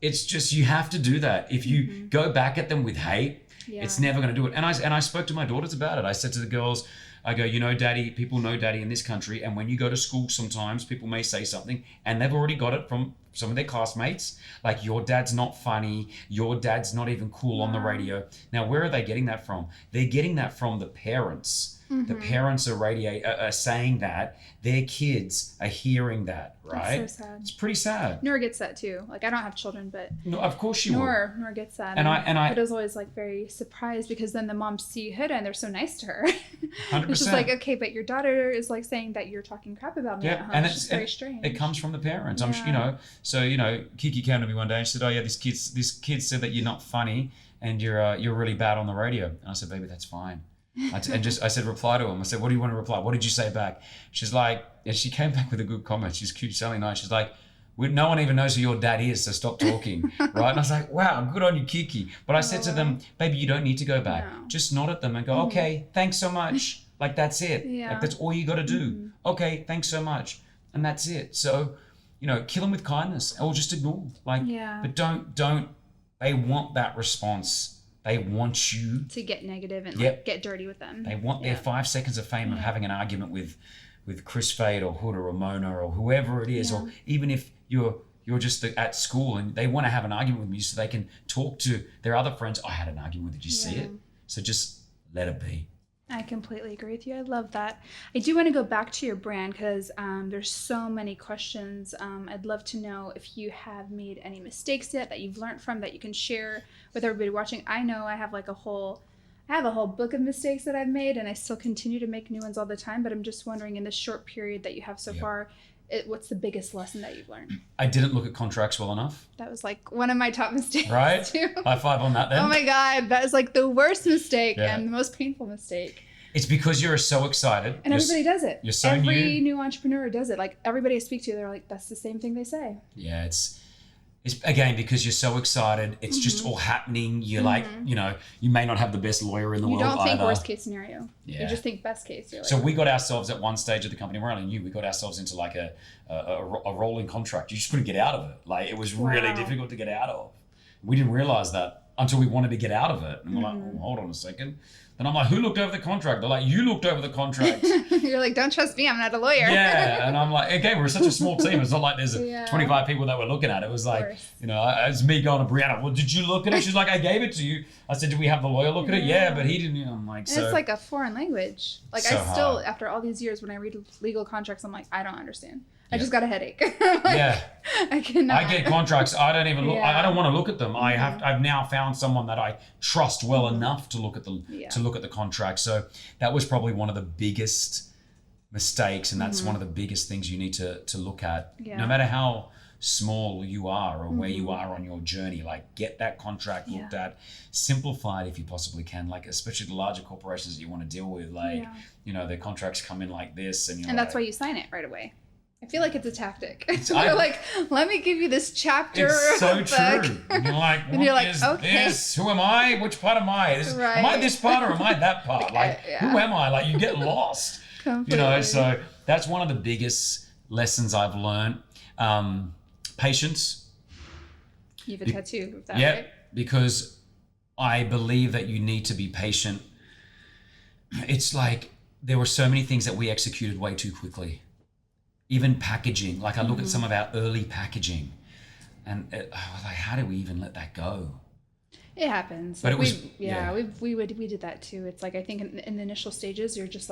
it's just, you have to do that. If you go back at them with hate, it's never going to do it. And I spoke to my daughters about it. I said to the girls, I go, Daddy, people know Daddy in this country. And when you go to school, sometimes people may say something and they've already got it from some of their classmates. Like, your dad's not funny. Your dad's not even cool on the radio. Now, where are they getting that from? They're getting that from the parents. The parents are saying that. Their kids are hearing that, right? That's so sad. It's pretty sad. Noor gets that too. Like, I don't have children, but no, of course you Noor gets that. And I was always like very surprised because then the moms see Huda and they're so nice to her. 100%. It's just like, okay, but your daughter is like saying that you're talking crap about me at home. And it's just very strange. It comes from the parents. So Kiki came to me one day and she said, oh yeah, this kid said that you're not funny and you're really bad on the radio. And I said, baby, that's fine. I said, reply to him. I said, what do you want to reply? What did you say back? She's like, and she came back with a good comment. She's cute, selling nice. She's like, no one even knows who your dad is, so stop talking, right? And I was like, wow, good on you, Kiki. But I said to them, baby, you don't need to go back. No. Just nod at them and go, okay, thanks so much. Like, that's it. Yeah. Like, that's all you got to do. Okay, thanks so much. And that's it. So, kill them with kindness or just ignore. Like, but don't, they want that response. They want you to get negative and get dirty with them. They want their 5 seconds of fame of having an argument with Kris Fade or Huda or Mona or whoever it is, or even if you're you're just at school and they want to have an argument with you so they can talk to their other friends. I had an argument. Did you see it? So just let it be. I completely agree with you. I love that. I do want to go back to your brand because there's so many questions. I'd love to know if you have made any mistakes yet that you've learned from that you can share with everybody watching. I know I have a whole book of mistakes that I've made, and I still continue to make new ones all the time. But I'm just wondering, in this short period that you have so far, what's the biggest lesson that you've learned? I didn't look at contracts well enough. That was one of my top mistakes. Right? Too. High five on that then. Oh my God, that is the worst mistake and the most painful mistake. It's because you're so excited. And everybody does it. You're so Every new entrepreneur does it. Everybody I speak to, they're like, that's the same thing they say. Yeah, it's again, because you're so excited. It's just all happening. You're you may not have the best lawyer in the world You don't think either. worst case scenario. Yeah. You just think best case. You're So we got ourselves at one stage of the company, we're only new, we got ourselves into a rolling contract. You just couldn't get out of it. It was really difficult to get out of. We didn't realize that until we wanted to get out of it. And we're like, oh, hold on a second. Then I'm like, who looked over the contract? They're like, you looked over the contract. You're like, don't trust me, I'm not a lawyer. Yeah, and I'm like, again, we're such a small team. It's not like there's 25 people that we're looking at. It was it's me going to Brianna, well, did you look at it? She's like, I gave it to you. I said, did we have the lawyer look at it? Yeah, but he didn't. I'm like, and it's like a foreign language. So I still, hard. after all these years, when I read legal contracts, I'm like, I don't understand. I just got a headache. I cannot. I get contracts. I don't even look. I don't want to look at them. I've now found someone that I trust well enough to look at the contract. So that was probably one of the biggest mistakes, and that's one of the biggest things you need to look at. Yeah. No matter how small you are or where you are on your journey, get that contract looked at, simplify it if you possibly can. Especially the larger corporations that you want to deal with. Their contracts come in like this, and that's why you sign it right away. I feel like it's a tactic. You're like, let me give you this chapter. It's so true. And you're like, what is this? Who am I? Which part am I? Am I this part or am I that part? Who am I? You get lost. Completely. So that's one of the biggest lessons I've learned. Patience. You have a tattoo of that, right? Because I believe that you need to be patient. It's there were so many things that we executed way too quickly. Even packaging, I look at some of our early packaging, and how do we even let that go? It happens. But we did that too. It's I think in the initial stages, you're just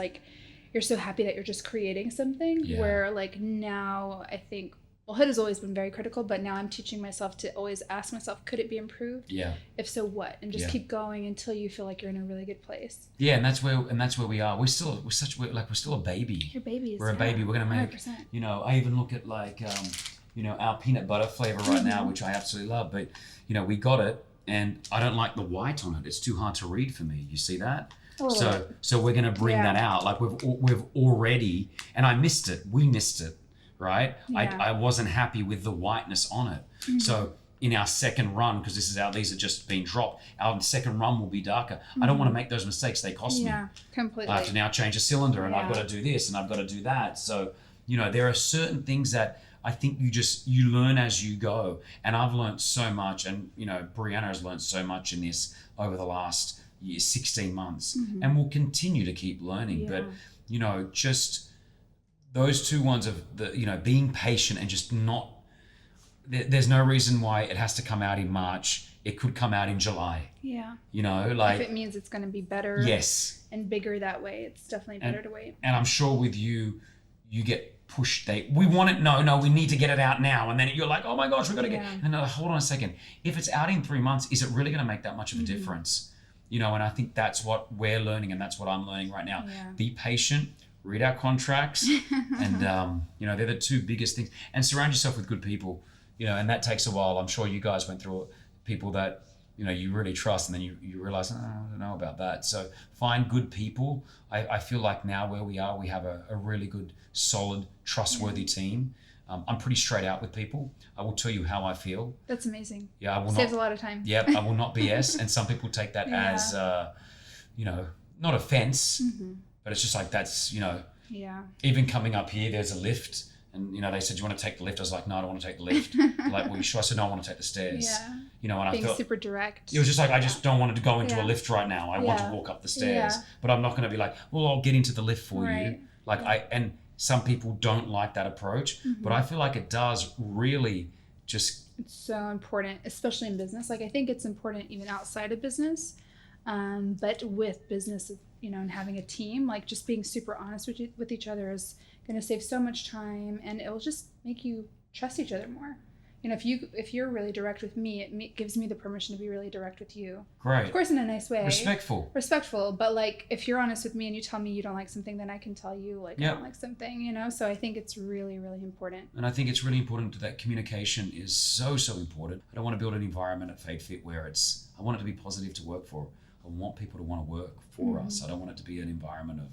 you're so happy that you're just creating something. Yeah. Where now I think, Hood has always been very critical, but now I'm teaching myself to always ask myself, could it be improved? Yeah. If so, what? And just keep going until you feel like you're in a really good place. Yeah, and that's where we are. We're still a baby. You're babies. We're a baby. We're gonna make 100%. I even look at our peanut butter flavor right now, which I absolutely love. But we got it, and I don't like the white on it. It's too hard to read for me. You see that? So we're gonna bring that out. We've already, and I missed it. We missed it. Right? Yeah. I wasn't happy with the whiteness on it. Mm-hmm. So in our second run, because these are just been dropped, our second run will be darker. Mm-hmm. I don't want to make those mistakes. They cost me. Yeah, completely. I have to now change a cylinder, and I've got to do this, and I've got to do that. So, there are certain things that I think you learn as you go. And I've learned so much, and, Brianna has learned so much in this over the last 16 months, and we'll continue to keep learning. Yeah. But, just those two ones of being patient and just not, there's no reason why it has to come out in March. It could come out in July. Yeah. If it means it's going to be better. Yes. And bigger that way, it's definitely better to wait. And I'm sure with you get pushed. We want it. No, we need to get it out now. And then you're like, oh my gosh, we've got to get, and hold on a second. If it's out in 3 months, is it really going to make that much of a difference? And I think that's what we're learning, and that's what I'm learning right now. Yeah. Be patient. Read our contracts, and they're the two biggest things. And surround yourself with good people, and that takes a while. I'm sure you guys went through people that you really trust, and then you realize, I don't know about that. So find good people. I feel like now where we are, we have a really good, solid, trustworthy team. I'm pretty straight out with people. I will tell you how I feel. That's amazing. Yeah, I will saves a lot of time. Yep, I will not BS, and some people take that as not offense. Mm-hmm. But it's just that's, even coming up here, there's a lift, and, they said, do you want to take the lift? I was like, no, I don't want to take the lift. Well, you sure? I said, no, I want to take the stairs. Yeah. And being I felt super direct. It was just I just don't want to go into a lift right now. I want to walk up the stairs, but I'm not going to be like, well, I'll get into the lift for you. And some people don't like that approach, but I feel like it does really just It's so important, especially in business. Like I think it's important even outside of business, but with business, and having a team, like just being super honest with each other is going to save so much time, and it will just make you trust each other more. If you're really direct with me, it gives me the permission to be really direct with you. great. Of course, in a nice way. Respectful. But like, if you're honest with me and you tell me you don't like something, then I can tell you like, Yep. I don't like something, So I think it's really, really important. And I think it's really important that communication is so, so important. I don't want to build an environment at Fade Fit where I want it to be positive to work for. I want people to want to work for us. I don't want it to be an environment of,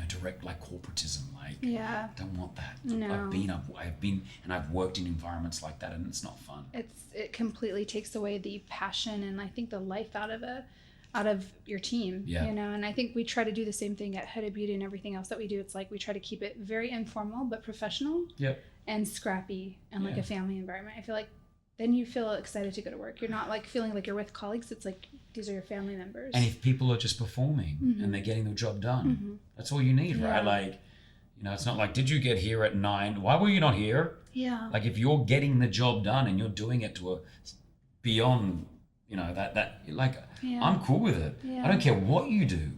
direct like corporatism. Like, Yeah. I don't want that. No. I've been, and I've worked in environments like that, and it's not fun. It completely takes away the passion and I think the life out of your team. Yeah. And I think we try to do the same thing at Head of Beauty and everything else that we do. It's like we try to keep it very informal but professional. Yep. And scrappy and like a family environment. I feel like then you feel excited to go to work. You're not like feeling like you're with colleagues. It's like these are your family members. And if people are just performing and they're getting the job done, that's all you need, right? Like, it's not like, did you get here at 9? Why were you not here? Yeah. Like if you're getting the job done and you're doing it to a beyond, I'm cool with it. Yeah. I don't care what you do.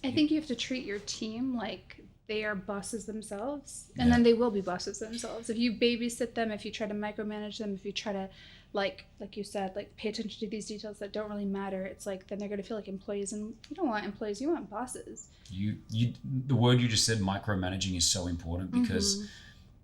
I think you have to treat your team like they are bosses themselves, and then they will be bosses themselves. If you babysit them, if you try to micromanage them, if you try to like you said, like pay attention to these details that don't really matter, it's like then they're going to feel like employees, and you don't want employees, you want bosses. The word you just said, micromanaging, is so important because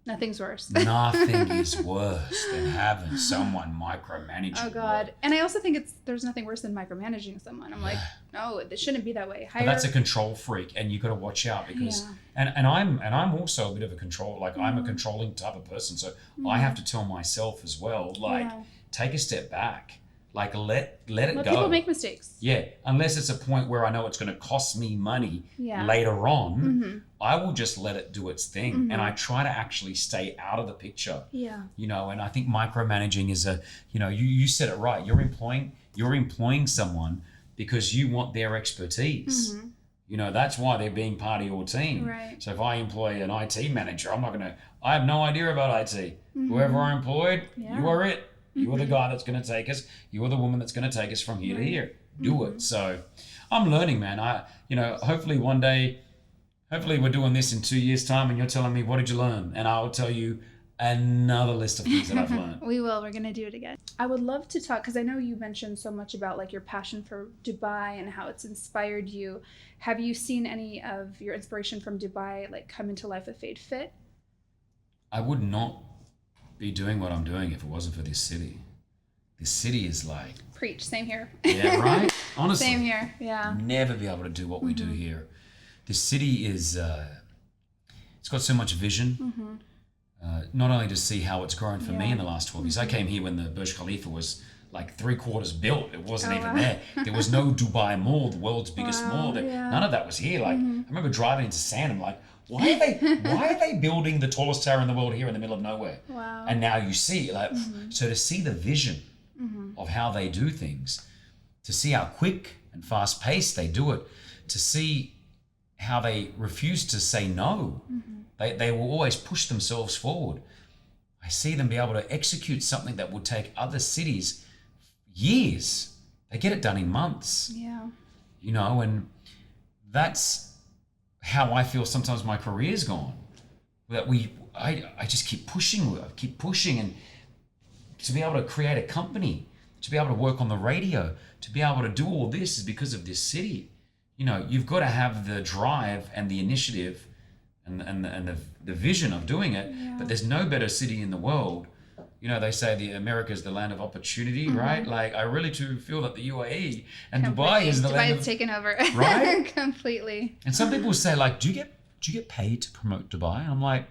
nothing's worse. Nothing is worse than having someone micromanage. Oh God. And I also think there's nothing worse than micromanaging someone. I'm like, no, it shouldn't be that way. But that's a control freak, and you got to watch out because and I'm also a bit of a control, like I'm a controlling type of person, so I have to tell myself as well, like take a step back. Like let it go. People make mistakes. Yeah, unless it's a point where I know it's going to cost me money later on, I will just let it do its thing, and I try to actually stay out of the picture. Yeah. And I think micromanaging is you said it right. You're employing someone because you want their expertise. That's why they're being part of your team. Right. So if I employ an IT manager, I have no idea about IT. Whoever I employed, you are it. You are the guy that's going to take us. You are the woman that's going to take us from here to here. Do it. So I'm learning, man. Hopefully one day, we're doing this in 2 years' time and you're telling me, what did you learn? And I'll tell you another list of things that I've learned. We will. We're going to do it again. I would love to talk, because I know you mentioned so much about like your passion for Dubai and how it's inspired you. Have you seen any of your inspiration from Dubai like come into life with Fade Fit? I would not be doing what I'm doing if it wasn't for this city. This city is like... Preach. Same here. Yeah, right? Honestly. Same here. Yeah. Never be able to do what we do here. This city is... it's got so much vision. Not only to see how it's grown for me in the last 12 years. I came here when the Burj Khalifa was like 3/4 built. It wasn't even there. There was no Dubai Mall, the world's biggest mall. None of that was here. Like I remember driving into Sand. I'm like, why are they building the tallest tower in the world here in the middle of nowhere? Wow. And now you see, like, so to see the vision of how they do things, to see how quick and fast paced they do it, to see how they refuse to say no. They will always push themselves forward. I see them be able to execute something that would take other cities years. They get it done in months. Yeah. And that's how I feel sometimes my career's gone. That I just keep pushing, and to be able to create a company, to be able to work on the radio, to be able to do all this is because of this city. You've got to have the drive and the initiative and the vision of doing it. But there's no better city in the world. They say America's the land of opportunity, right? Like I really do feel that the UAE and Dubai is the land of... Dubai's taken over. Right? Completely. And some people say, like, do you get paid to promote Dubai? And I'm like,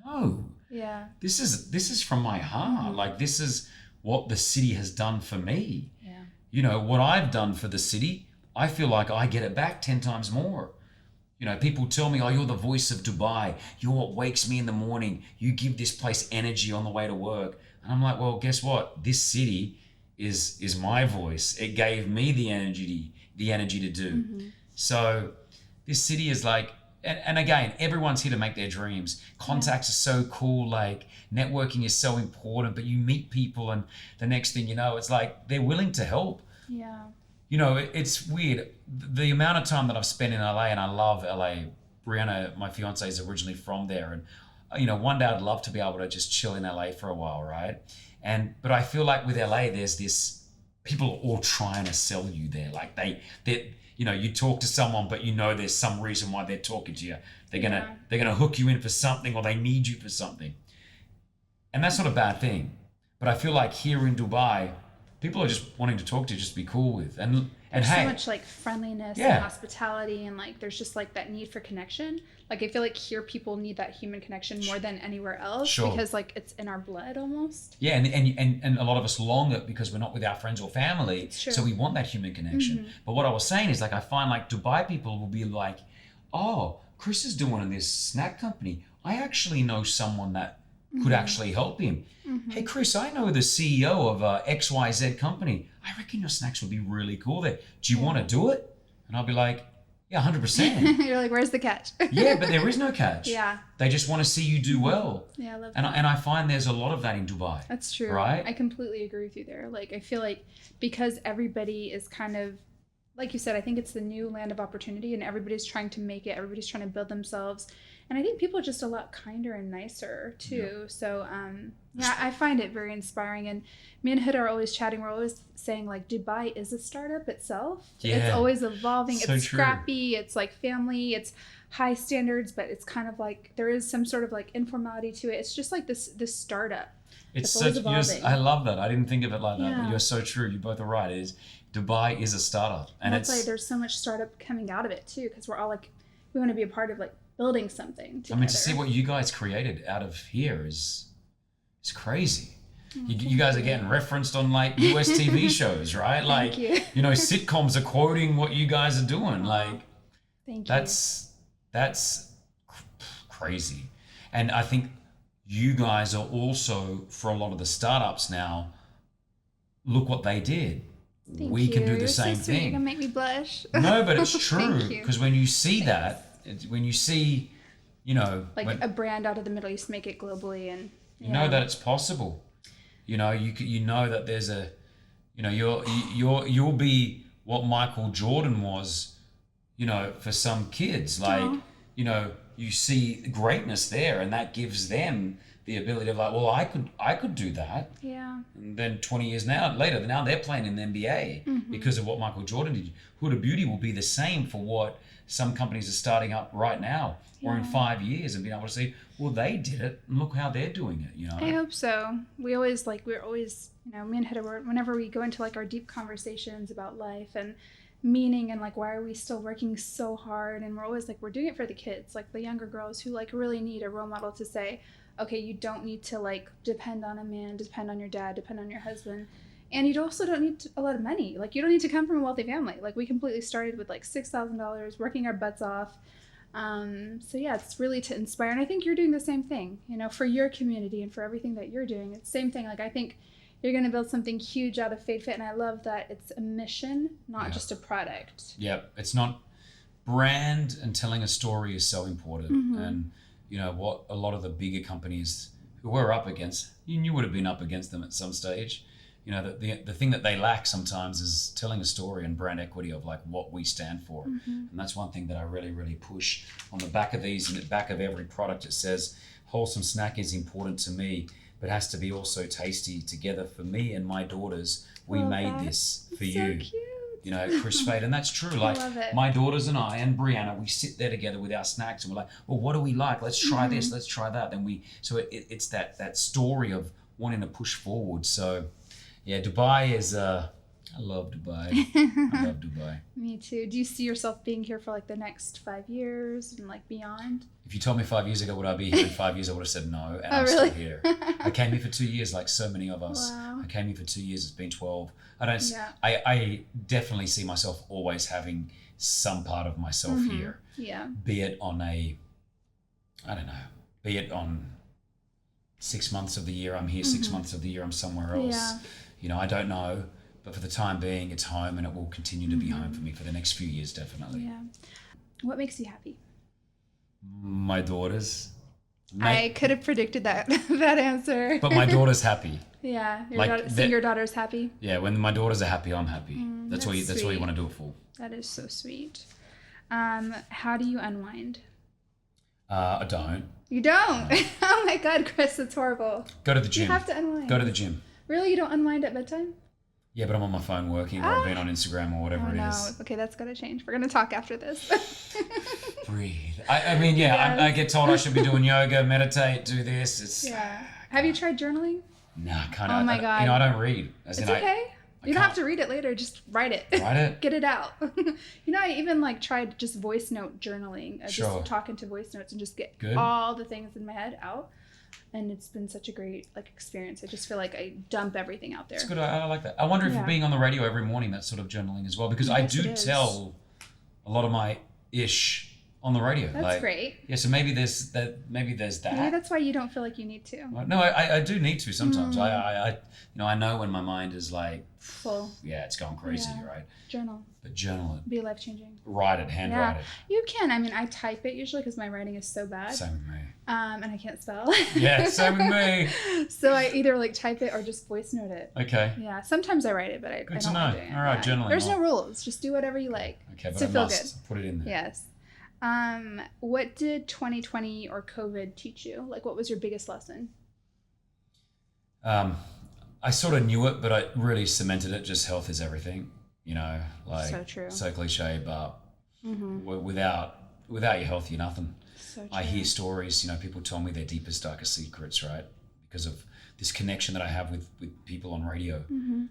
no. Yeah. This is from my heart. Like, this is what the city has done for me. Yeah. What I've done for the city, I feel like I get it back 10 times more. People tell me, oh, you're the voice of Dubai. You're what wakes me in the morning. You give this place energy on the way to work. And I'm like, well, guess what? This city is my voice. It gave me the energy to do. So this city is like, and again, everyone's here to make their dreams. Contacts are so cool. Like networking is so important, but you meet people and the next thing you know, it's like they're willing to help. Yeah. You know, it's weird. The amount of time that I've spent in LA, and I love LA. Brianna, my fiance, is originally from there. And, you know, one day I'd love to be able to just chill in LA for a while, right? But I feel like with LA, there's this, people are all trying to sell you there. Like they you know, you talk to someone, but you know there's some reason why they're talking to you. They're gonna hook you in for something, or they need you for something. And that's not a bad thing. But I feel like here in Dubai, people are just wanting to talk to you, just be cool with. And There's hey, so much like friendliness and hospitality, and like there's just like that need for connection. Like I feel like here people need that human connection more than anywhere else, because like it's in our blood almost. Yeah, and a lot of us long it because we're not with our friends or family, so we want that human connection. Mm-hmm. But what I was saying is, like, I find like Dubai people will be like, oh, Kris is doing this snack company. I actually know someone that could actually help him. Mm-hmm. Hey, Kris, I know the CEO of XYZ company. I reckon your snacks would be really cool there. Do you want to do it? And I'll be like, yeah, 100%. You're like, where's the catch? Yeah, but there is no catch. Yeah. They just want to see you do well. Yeah, I love that. And I find there's a lot of that in Dubai. That's true. Right? I completely agree with you there. Like, I feel like because everybody is kind of, like you said, I think it's the new land of opportunity, and everybody's trying to make it. Everybody's trying to build themselves. And I think people are just a lot kinder and nicer too. Yeah. So, yeah, I find it very inspiring. And me and Huda are always chatting. We're always saying like Dubai is a startup itself. Yeah. It's always evolving. So it's scrappy. It's like family. It's high standards, but it's kind of like there is some sort of like informality to it. It's just like this startup. It's such. I love that. I didn't think of it like that, but you're so true. You both are right. Dubai is a startup, and that's why there's so much startup coming out of it too, because we're all like, we want to be a part of like building something together. I mean, to see what you guys created out of here is crazy. You guys are getting referenced on like US TV shows, right? Like, you know, sitcoms are quoting what you guys are doing. Like, that's crazy. And I think you guys are also, for a lot of the startups now, look what they did. We can do the same thing. You're gonna make me blush. No, but it's true, because when you see that, when you see, you know, like a brand out of the Middle East make it globally, and you know that it's possible. You know, you know that there's a, you know, you'll be what Michael Jordan was, you know, for some kids. Like, you know, you see greatness there, and that gives them the ability of like, well, I could do that. Yeah. And then 20 years later, now they're playing in the NBA because of what Michael Jordan did. Huda Beauty will be the same for what some companies are starting up right now, or in 5 years, and being able to see, well, they did it, and look how they're doing it. You know. I hope so. We're always, you know, me and Huda, whenever we go into like our deep conversations about life and meaning and like why are we still working so hard, and we're always like, we're doing it for the kids, like the younger girls who like really need a role model to say, okay, you don't need to like depend on a man, depend on your dad, depend on your husband. And you also don't need a lot of money. Like, you don't need to come from a wealthy family. Like, we completely started with like $6,000, working our butts off. So yeah, it's really to inspire. And I think you're doing the same thing, you know, for your community and for everything that you're doing. It's the same thing. Like, I think you're going to build something huge out of Fade Fit. And I love that it's a mission, not just a product. Yeah, it's not brand, and telling a story is so important. And, you know, what a lot of the bigger companies who we're up against, you would have been up against them at some stage. You know, the thing that they lack sometimes is telling a story and brand equity of like what we stand for. And that's one thing that I really, really push on the back of these, and the back of every product. It says wholesome snack is important to me, but has to be also tasty. Together for me and my daughters, we made this for you. So cute. You know, Kris Fade, and that's true. Like, my daughters and I and Brianna, we sit there together with our snacks, and we're like, well, what do we like? Let's try this, let's try that. Then it's that story of wanting to push forward. So yeah, Dubai is, I love Dubai. I love Dubai. Me too. Do you see yourself being here for like the next 5 years and like beyond? If you told me 5 years ago would I be here in 5 years, I would have said no, and I'm still here. I came here for 2 years, like so many of us. Wow. I came here for 2 years, it's been 12. I definitely see myself always having some part of myself here. Yeah. Be it on be it on 6 months of the year I'm here, 6 months of the year I'm somewhere else. Yeah. You know, I don't know, but for the time being, it's home, and it will continue to be home for me for the next few years, definitely. Yeah. What makes you happy? My daughters. I could have predicted that that answer. But my daughter's happy. Yeah, Like, seeing your daughter's happy. Yeah, when my daughters are happy, I'm happy. That's what you want to do it for. That is so sweet. How do you unwind? I don't. You don't? Oh my God, Kris, that's horrible. Go to the gym. You have to unwind. Go to the gym. Really? You don't unwind at bedtime? Yeah, but I'm on my phone working or I'm being on Instagram or whatever it is. Okay, that's got to change. We're going to talk after this. Breathe. I mean, yeah, yes. I get told I should be doing yoga, meditate, do this. It's Have you tried journaling? No, I can't. Oh my God. I don't read. It's okay. You don't have to read it later. Just write it. Write it? Get it out. I even tried just voice note journaling. Just talking to voice notes and just get all the things in my head out. And it's been such a great experience. I just feel like I dump everything out there. It's good. I like that. I wonder if being on the radio every morning, that's sort of journaling as well, because I do tell a lot of my ish on the radio. That's great. Yeah, so maybe there's that. Maybe that's why you don't feel like you need to. No, I do need to sometimes. I know when my mind is full. Yeah, it's going crazy, right? Journal. But journal it. Be life-changing. Write it, handwrite it. You can. I mean, I type it usually because my writing is so bad. Same with me. And I can't spell. Yeah, same with me. So I either type it or just voice note it. Okay. Yeah, sometimes I write it, but I Good don't to know. like doing it. All right, journaling. There's no rules. Just do whatever you like. Okay, but I must put it in there. Yes. What did 2020 or COVID teach you? What was your biggest lesson? I sort of knew it, but I really cemented it. Just health is everything. So true. So cliche, but without your health, you're nothing. So true. I hear stories, people tell me their deepest, darkest secrets, right? Because of this connection that I have with people on radio. Mm-hmm.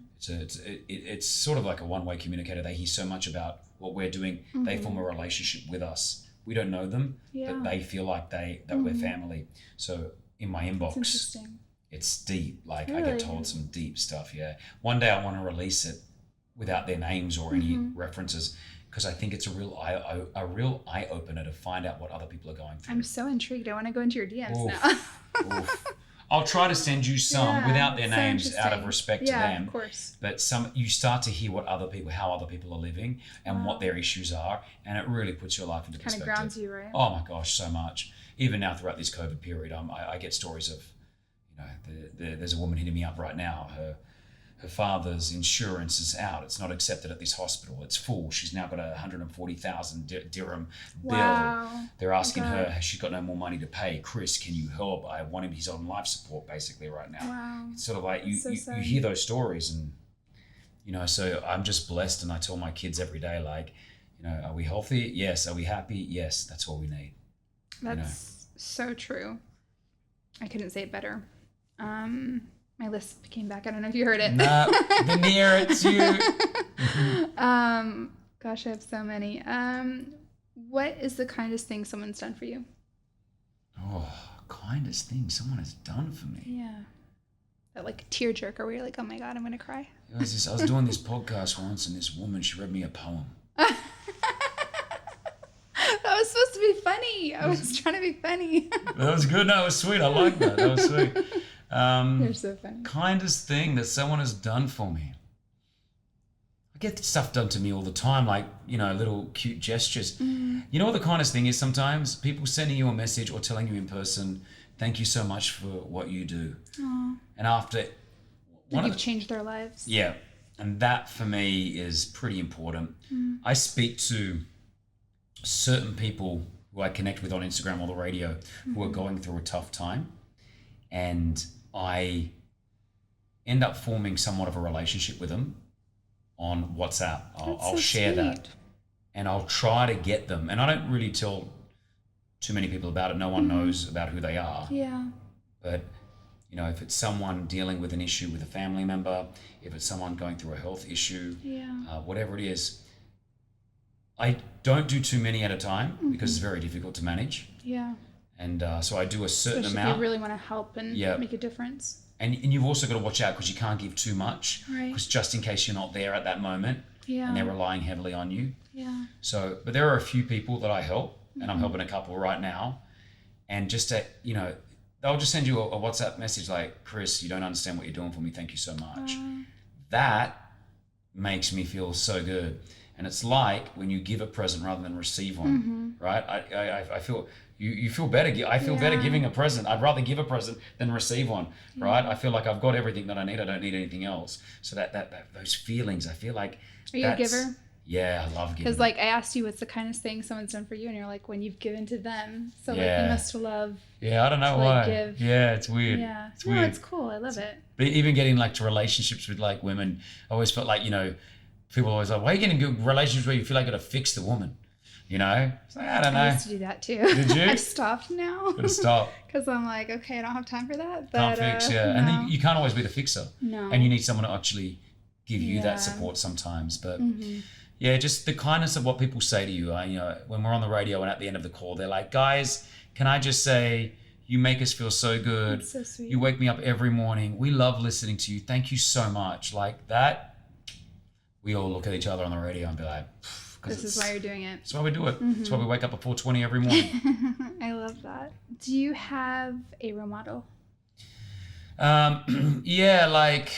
It's sort of like a one-way communicator. They hear so much about what we're doing. Mm-hmm. They form a relationship with us. We don't know them, but they feel like that we're family. So in my inbox, it's deep. I get told some deep stuff. Yeah. One day I want to release it without their names or any references, because I think it's a real eye opener to find out what other people are going through. I'm so intrigued. I want to go into your DMs now. I'll try to send you some without their names out of respect to them. Yeah, of course. But you start to hear how other people are living and what their issues are, and it really puts your life into perspective. Kind of grounds you, right? Oh my gosh, so much. Even now throughout this COVID period, I get stories of, there's a woman hitting me up right now. Her father's insurance is out. It's not accepted at this hospital. It's full. She's now got a 140,000 dirham bill. They're asking her, she's got no more money to pay. Kris, can you help? I want him. He's on life support basically right now. Wow. It's sort of you hear those stories, and so I'm just blessed, and I tell my kids every day, are we healthy? Yes. Are we happy? Yes. That's all we need. That's so true. I couldn't say it better. My list came back. I don't know if you heard it. No, the near it's you. Gosh, I have so many. What is the kindest thing someone's done for you? Oh, kindest thing someone has done for me. Yeah. That tear jerker where you're oh my God, I'm going to cry. I was doing this podcast once, and this woman, she read me a poem. That was supposed to be funny. I was trying to be funny. That was good. No, it was sweet. I like that. That was sweet. You're so funny. Kindest thing that someone has done for me. I get stuff done to me all the time, little cute gestures. Mm. You know what the kindest thing is sometimes? People sending you a message or telling you in person, thank you so much for what you do. Aww. And after... You've changed their lives. Yeah. And that for me is pretty important. Mm. I speak to certain people who I connect with on Instagram or the radio who are going through a tough time. And I end up forming somewhat of a relationship with them on WhatsApp. I'll share that, and I'll try to get them. And I don't really tell too many people about it. No one knows about who they are. Yeah. But, if it's someone dealing with an issue with a family member, if it's someone going through a health issue, whatever it is, I don't do too many at a time because it's very difficult to manage. Yeah. And so I do a certain Especially amount. If you really want to help and make a difference. And you've also got to watch out because you can't give too much. Right. Because just in case you're not there at that moment and they're relying heavily on you. Yeah. So, but there are a few people that I help, and I'm helping a couple right now. And just to, they'll just send you a WhatsApp message like, Kris, you don't understand what you're doing for me. Thank you so much. That makes me feel so good. And it's like when you give a present rather than receive one, right? I feel you feel better. I feel better giving a present. I'd rather give a present than receive one, right? I feel like I've got everything that I need. I don't need anything else. So that those feelings, I feel like. Are you a giver? Yeah, I love giving. Because like I asked you, what's the kindest thing someone's done for you, and you're like, when you've given to them. So like you must love. Yeah, I don't know why. Give. Yeah, it's weird. Yeah, it's weird. It's cool. I love it. But even getting like to relationships with like women, I always felt like, you know, people always like, why are you getting good relationships where you feel like you got to fix the woman? You know? It's like, I don't know. I used to do that too. Did you? I've stopped now. Gotta stop. Because I'm like, okay, I don't have time for that. But, can't fix, yeah. No. And then you can't always be the fixer. No. And you need someone to actually give you that support sometimes. But yeah, just the kindness of what people say to you. You know, when we're on the radio and at the end of the call, they're like, guys, can I just say, you make us feel so good. That's so sweet. You wake me up every morning. We love listening to you. Thank you so much. Like that, we all look at each other on the radio and be like, this is why you're doing it. That's why we do it. That's why we wake up at 4:20 every morning. I love that. Do you have a role model? Yeah, like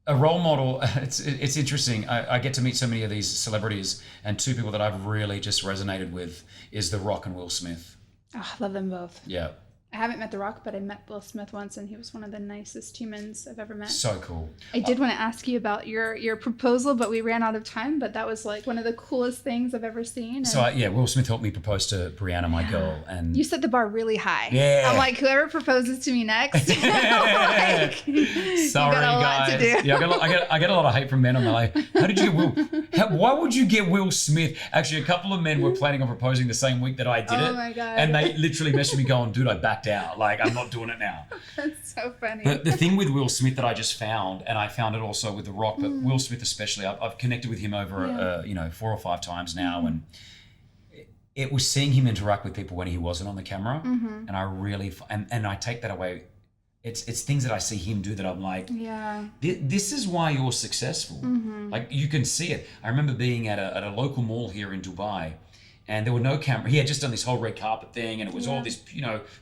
a role model. It's interesting. I get to meet so many of these celebrities, and two people that I've really just resonated with is The Rock and Will Smith. Oh, I love them both. Yeah. I haven't met The Rock, but I met Will Smith once, and he was one of the nicest humans I've ever met. So cool. I did want to ask you about your proposal, but we ran out of time. But that was like one of the coolest things I've ever seen. And so Will Smith helped me propose to Brianna, my girl, and you set the bar really high. Yeah. I'm like, whoever proposes to me next, like, sorry you got a lot guys. to do. Yeah, I get a lot of hate from men. I'm like, how did you get Will? Why would you get Will Smith? Actually, a couple of men were planning on proposing the same week that I did it. Oh my God. And they literally messaged me going, dude, I backed out. Like, I'm not doing it now. That's so funny. But the thing with Will Smith that I just found, and I found it also with The Rock, but Will Smith especially, I've connected with him over 4 or 5 times now, and it was seeing him interact with people when he wasn't on the camera, and I really and I take that away. It's things that I see him do that I'm like, this is why you're successful. Like you can see it. I remember being at a local mall here in Dubai. And there were no camera. He had just done this whole red carpet thing, and it was all this,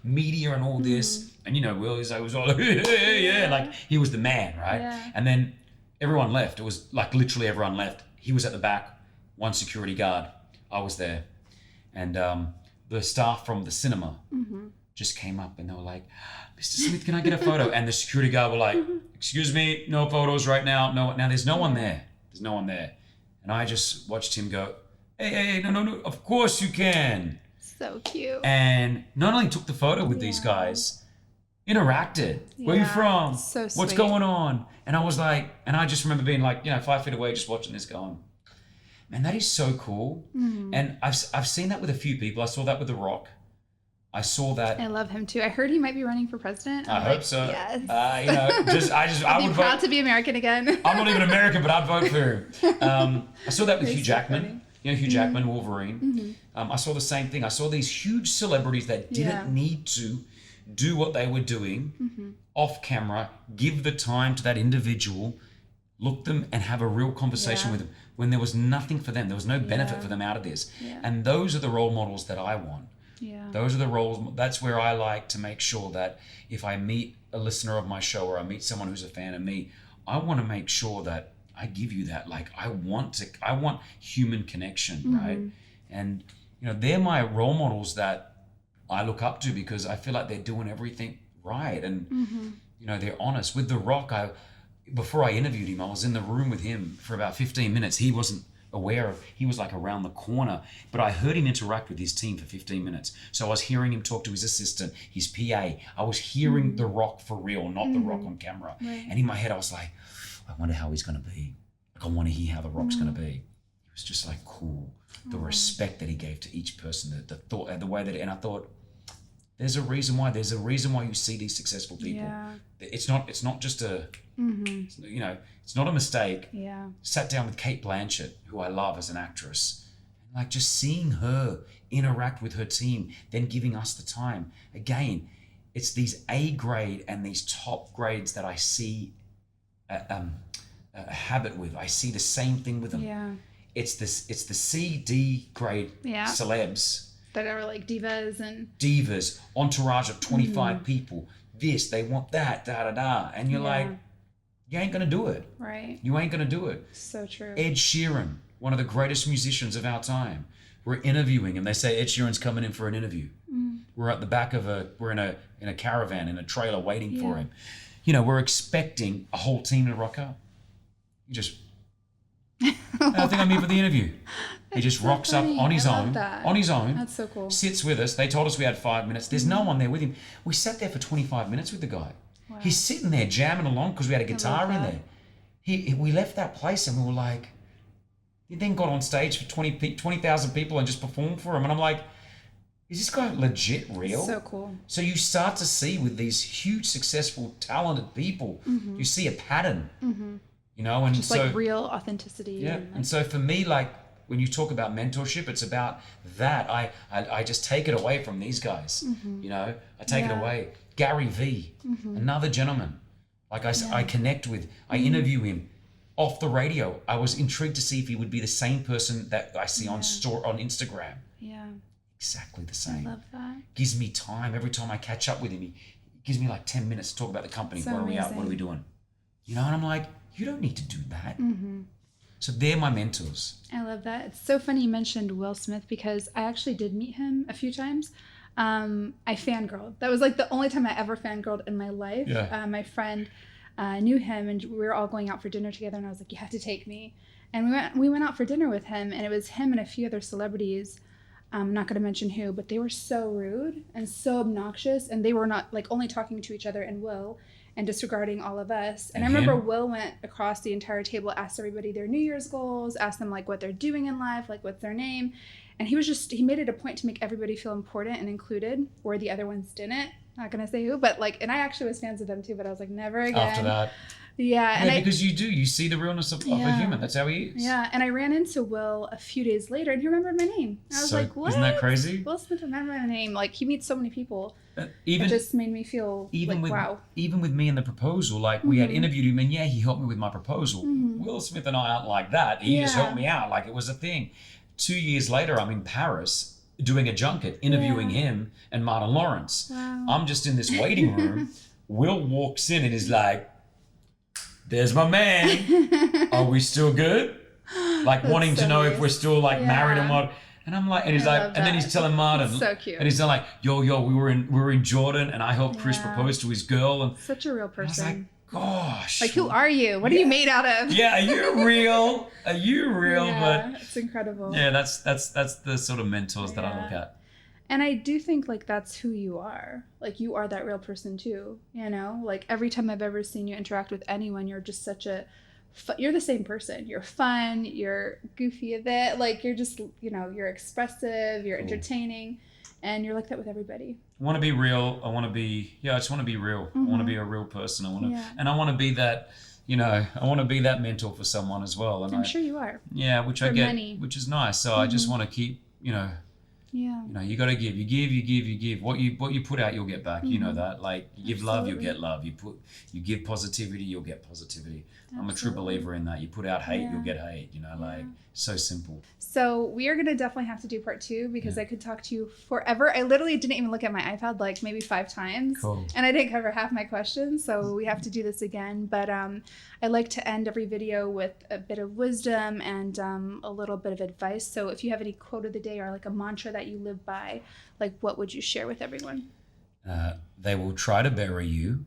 media and all this. And Will was all like, like he was the man, right? Yeah. And then everyone left. It was like literally everyone left. He was at the back, one security guard. I was there, and the staff from the cinema just came up and they were like, "Mr. Smith, can I get a photo?" And the security guard were like, "Excuse me, no photos right now. No, now there's no one there. There's no one there." And I just watched him go, Hey, no, of course you can. So cute. And not only took the photo with these guys, interacted. Where are you from? So sweet. What's going on? And I was like, and I just remember being like, 5 feet away, just watching this going, man, that is so cool. And I've seen that with a few people. I saw that with The Rock. I saw that. I love him too. I heard he might be running for president. I hope so. Yes. I would proud vote. to be American again. I'm not even American, but I'd vote for him. I saw that with Hugh Jackman. Funny. Hugh Jackman, Wolverine. I saw the same thing. I saw these huge celebrities that didn't need to do what they were doing off camera, give the time to that individual, look them and have a real conversation with them when there was nothing for them. There was no benefit for them out of this. Yeah. And those are the role models that I want. Yeah. Those are the roles. That's where I like to make sure that if I meet a listener of my show or I meet someone who's a fan of me, I want to make sure that I give you that. Like I want human connection, right? And they're my role models that I look up to because I feel like they're doing everything right, and they're honest. With The Rock, before I interviewed him, I was in the room with him for about 15 minutes. He wasn't aware of, he was like around the corner, but I heard him interact with his team for 15 minutes. So I was hearing him talk to his assistant, his PA. I was hearing The Rock for real, not The Rock on camera. Right. And in my head, I was like, I wonder how he's going to be. Like, I want to hear how The Rock's going to be. It was just like cool. The respect that he gave to each person, the thought, the way that, and I thought, there's a reason why you see these successful people. Yeah. It's not just a, it's not a mistake. Yeah. Sat down with Kate Blanchett, who I love as an actress, and like just seeing her interact with her team, then giving us the time. Again, it's these A grade and these top grades that I see a habit with. I see the same thing with them. Yeah. It's the C, D grade celebs. That are like divas, entourage of 25 people. They want that, da-da-da. And you're like, you ain't going to do it. Right. You ain't going to do it. So true. Ed Sheeran, one of the greatest musicians of our time. We're interviewing him. They say Ed Sheeran's coming in for an interview. We're at the back of we're in a caravan, in a trailer waiting for him. You know, we're expecting a whole team to rock up. He just, I think I'm here for the interview. He just rocks up on his own. That's so cool. Sits with us. They told us we had 5 minutes. There's no one there with him. We sat there for 25 minutes with the guy. Wow. He's sitting there jamming along because we had a guitar in there. We left that place and we were like, he then got on stage for 20,000 people and just performed for him. And I'm like, is this guy legit real? So cool. So you start to see with these huge, successful, talented people, you see a pattern, you know, and just so like real authenticity. Yeah. And so for me, like when you talk about mentorship, it's about that. I just take it away from these guys, you know, I take it away. Gary V, another gentleman, like I connect with, I interview him off the radio. I was intrigued to see if he would be the same person that I see on Instagram. Yeah. Exactly the same. I love that. Gives me time. Every time I catch up with him, he gives me like 10 minutes to talk about the company. So where are we at? What are we doing? You know, and I'm like, you don't need to do that. So they're my mentors. I love that. It's so funny you mentioned Will Smith because I actually did meet him a few times. I fangirled. That was like the only time I ever fangirled in my life. Yeah. My friend knew him and we were all going out for dinner together and I was like, you have to take me. And we went out for dinner with him and it was him and a few other celebrities. I'm not going to mention who, but they were so rude and so obnoxious and they were not like only talking to each other and Will and disregarding all of us. And I remember Will went across the entire table, asked everybody their New Year's goals, asked them like what they're doing in life, like what's their name. And he made it a point to make everybody feel important and included where the other ones didn't. Not going to say who, but like, and I actually was fans of them too, but I was like, never again. After that. Yeah. And because you see the realness of a human. That's how he is. Yeah. And I ran into Will a few days later and he remembered my name. I was like, what? Isn't that crazy? Will Smith remembered my name. Like he meets so many people. It just made me feel wow. Even with me and the proposal, like we had interviewed him and he helped me with my proposal. Will Smith and I aren't like that. He just helped me out like it was a thing. 2 years later, I'm in Paris doing a junket, interviewing him and Martin Lawrence. Wow. I'm just in this waiting room. Will walks in and is like, there's my man. Are we still good? Like wanting to know if we're still like married and what. And I'm like, and he's like, and then he's telling Martin. So cute. And he's like, yo, we were in Jordan and I helped Kris propose to his girl. And such a real person. I was like, gosh. Like, who are you? What are you made out of? Yeah, are you real? Are you real? Yeah, but it's incredible. Yeah, that's the sort of mentors that I look at. And I do think like that's who you are. Like you are that real person too, you know? Like every time I've ever seen you interact with anyone, you're just such a you're the same person. You're fun, you're goofy a bit, like you're just, you know, you're expressive, you're entertaining, and you're like that with everybody. I want to be real. I just want to be real. I want to be a real person. And I want to be that, you know, I want to be that mentor for someone as well. And I'm sure you are. Yeah, which I get, which is nice. So I just want to keep, you know, yeah. You know, you got to give. You give. What you put out, you'll get back. You know that. Like you give love, you'll get love. You give positivity, you'll get positivity. Absolutely. I'm a true believer in that. You put out hate, you'll get hate. You know, like so simple. So we are gonna definitely have to do part 2 because I could talk to you forever. I literally didn't even look at my iPad like maybe 5 times. Cool. And I didn't cover half my questions, so we have to do this again. But I like to end every video with a bit of wisdom and a little bit of advice. So if you have any quote of the day or like a mantra that you live by, like what would you share with everyone? They will try to bury you.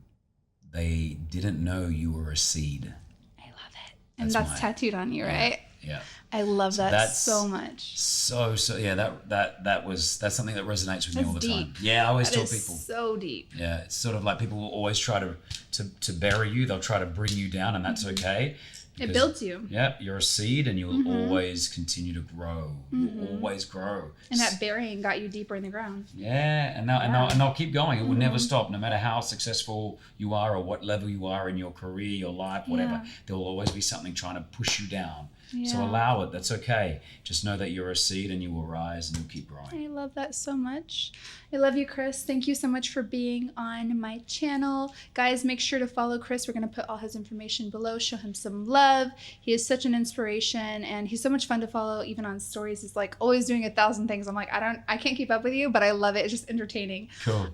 They didn't know you were a seed. I love it. And that's tattooed on you, right? Yeah. I love that so much. So yeah, that's something that resonates with me all the time. Yeah, I always tell people. So deep. Yeah, it's sort of like people will always try to bury you. They'll try to bring you down, and that's okay. It builds you. Yeah, you're a seed, and you'll always continue to grow. You'll always grow. And that burying got you deeper in the ground. Yeah, and they'll keep going. It will never stop, no matter how successful you are or what level you are in your career, your life, whatever. There will always be something trying to push you down. Yeah. So allow it. That's okay. Just know that you're a seed and you will rise and you'll keep growing. I love that so much. I love you, Kris. Thank you so much for being on my channel. Guys, make sure to follow Kris. We're going to put all his information below. Show him some love. He is such an inspiration and he's so much fun to follow even on stories. He's like always doing 1,000 things. I'm like, I can't keep up with you, but I love it. It's just entertaining. Cool.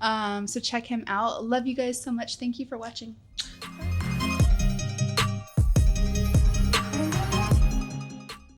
So check him out. Love you guys so much. Thank you for watching.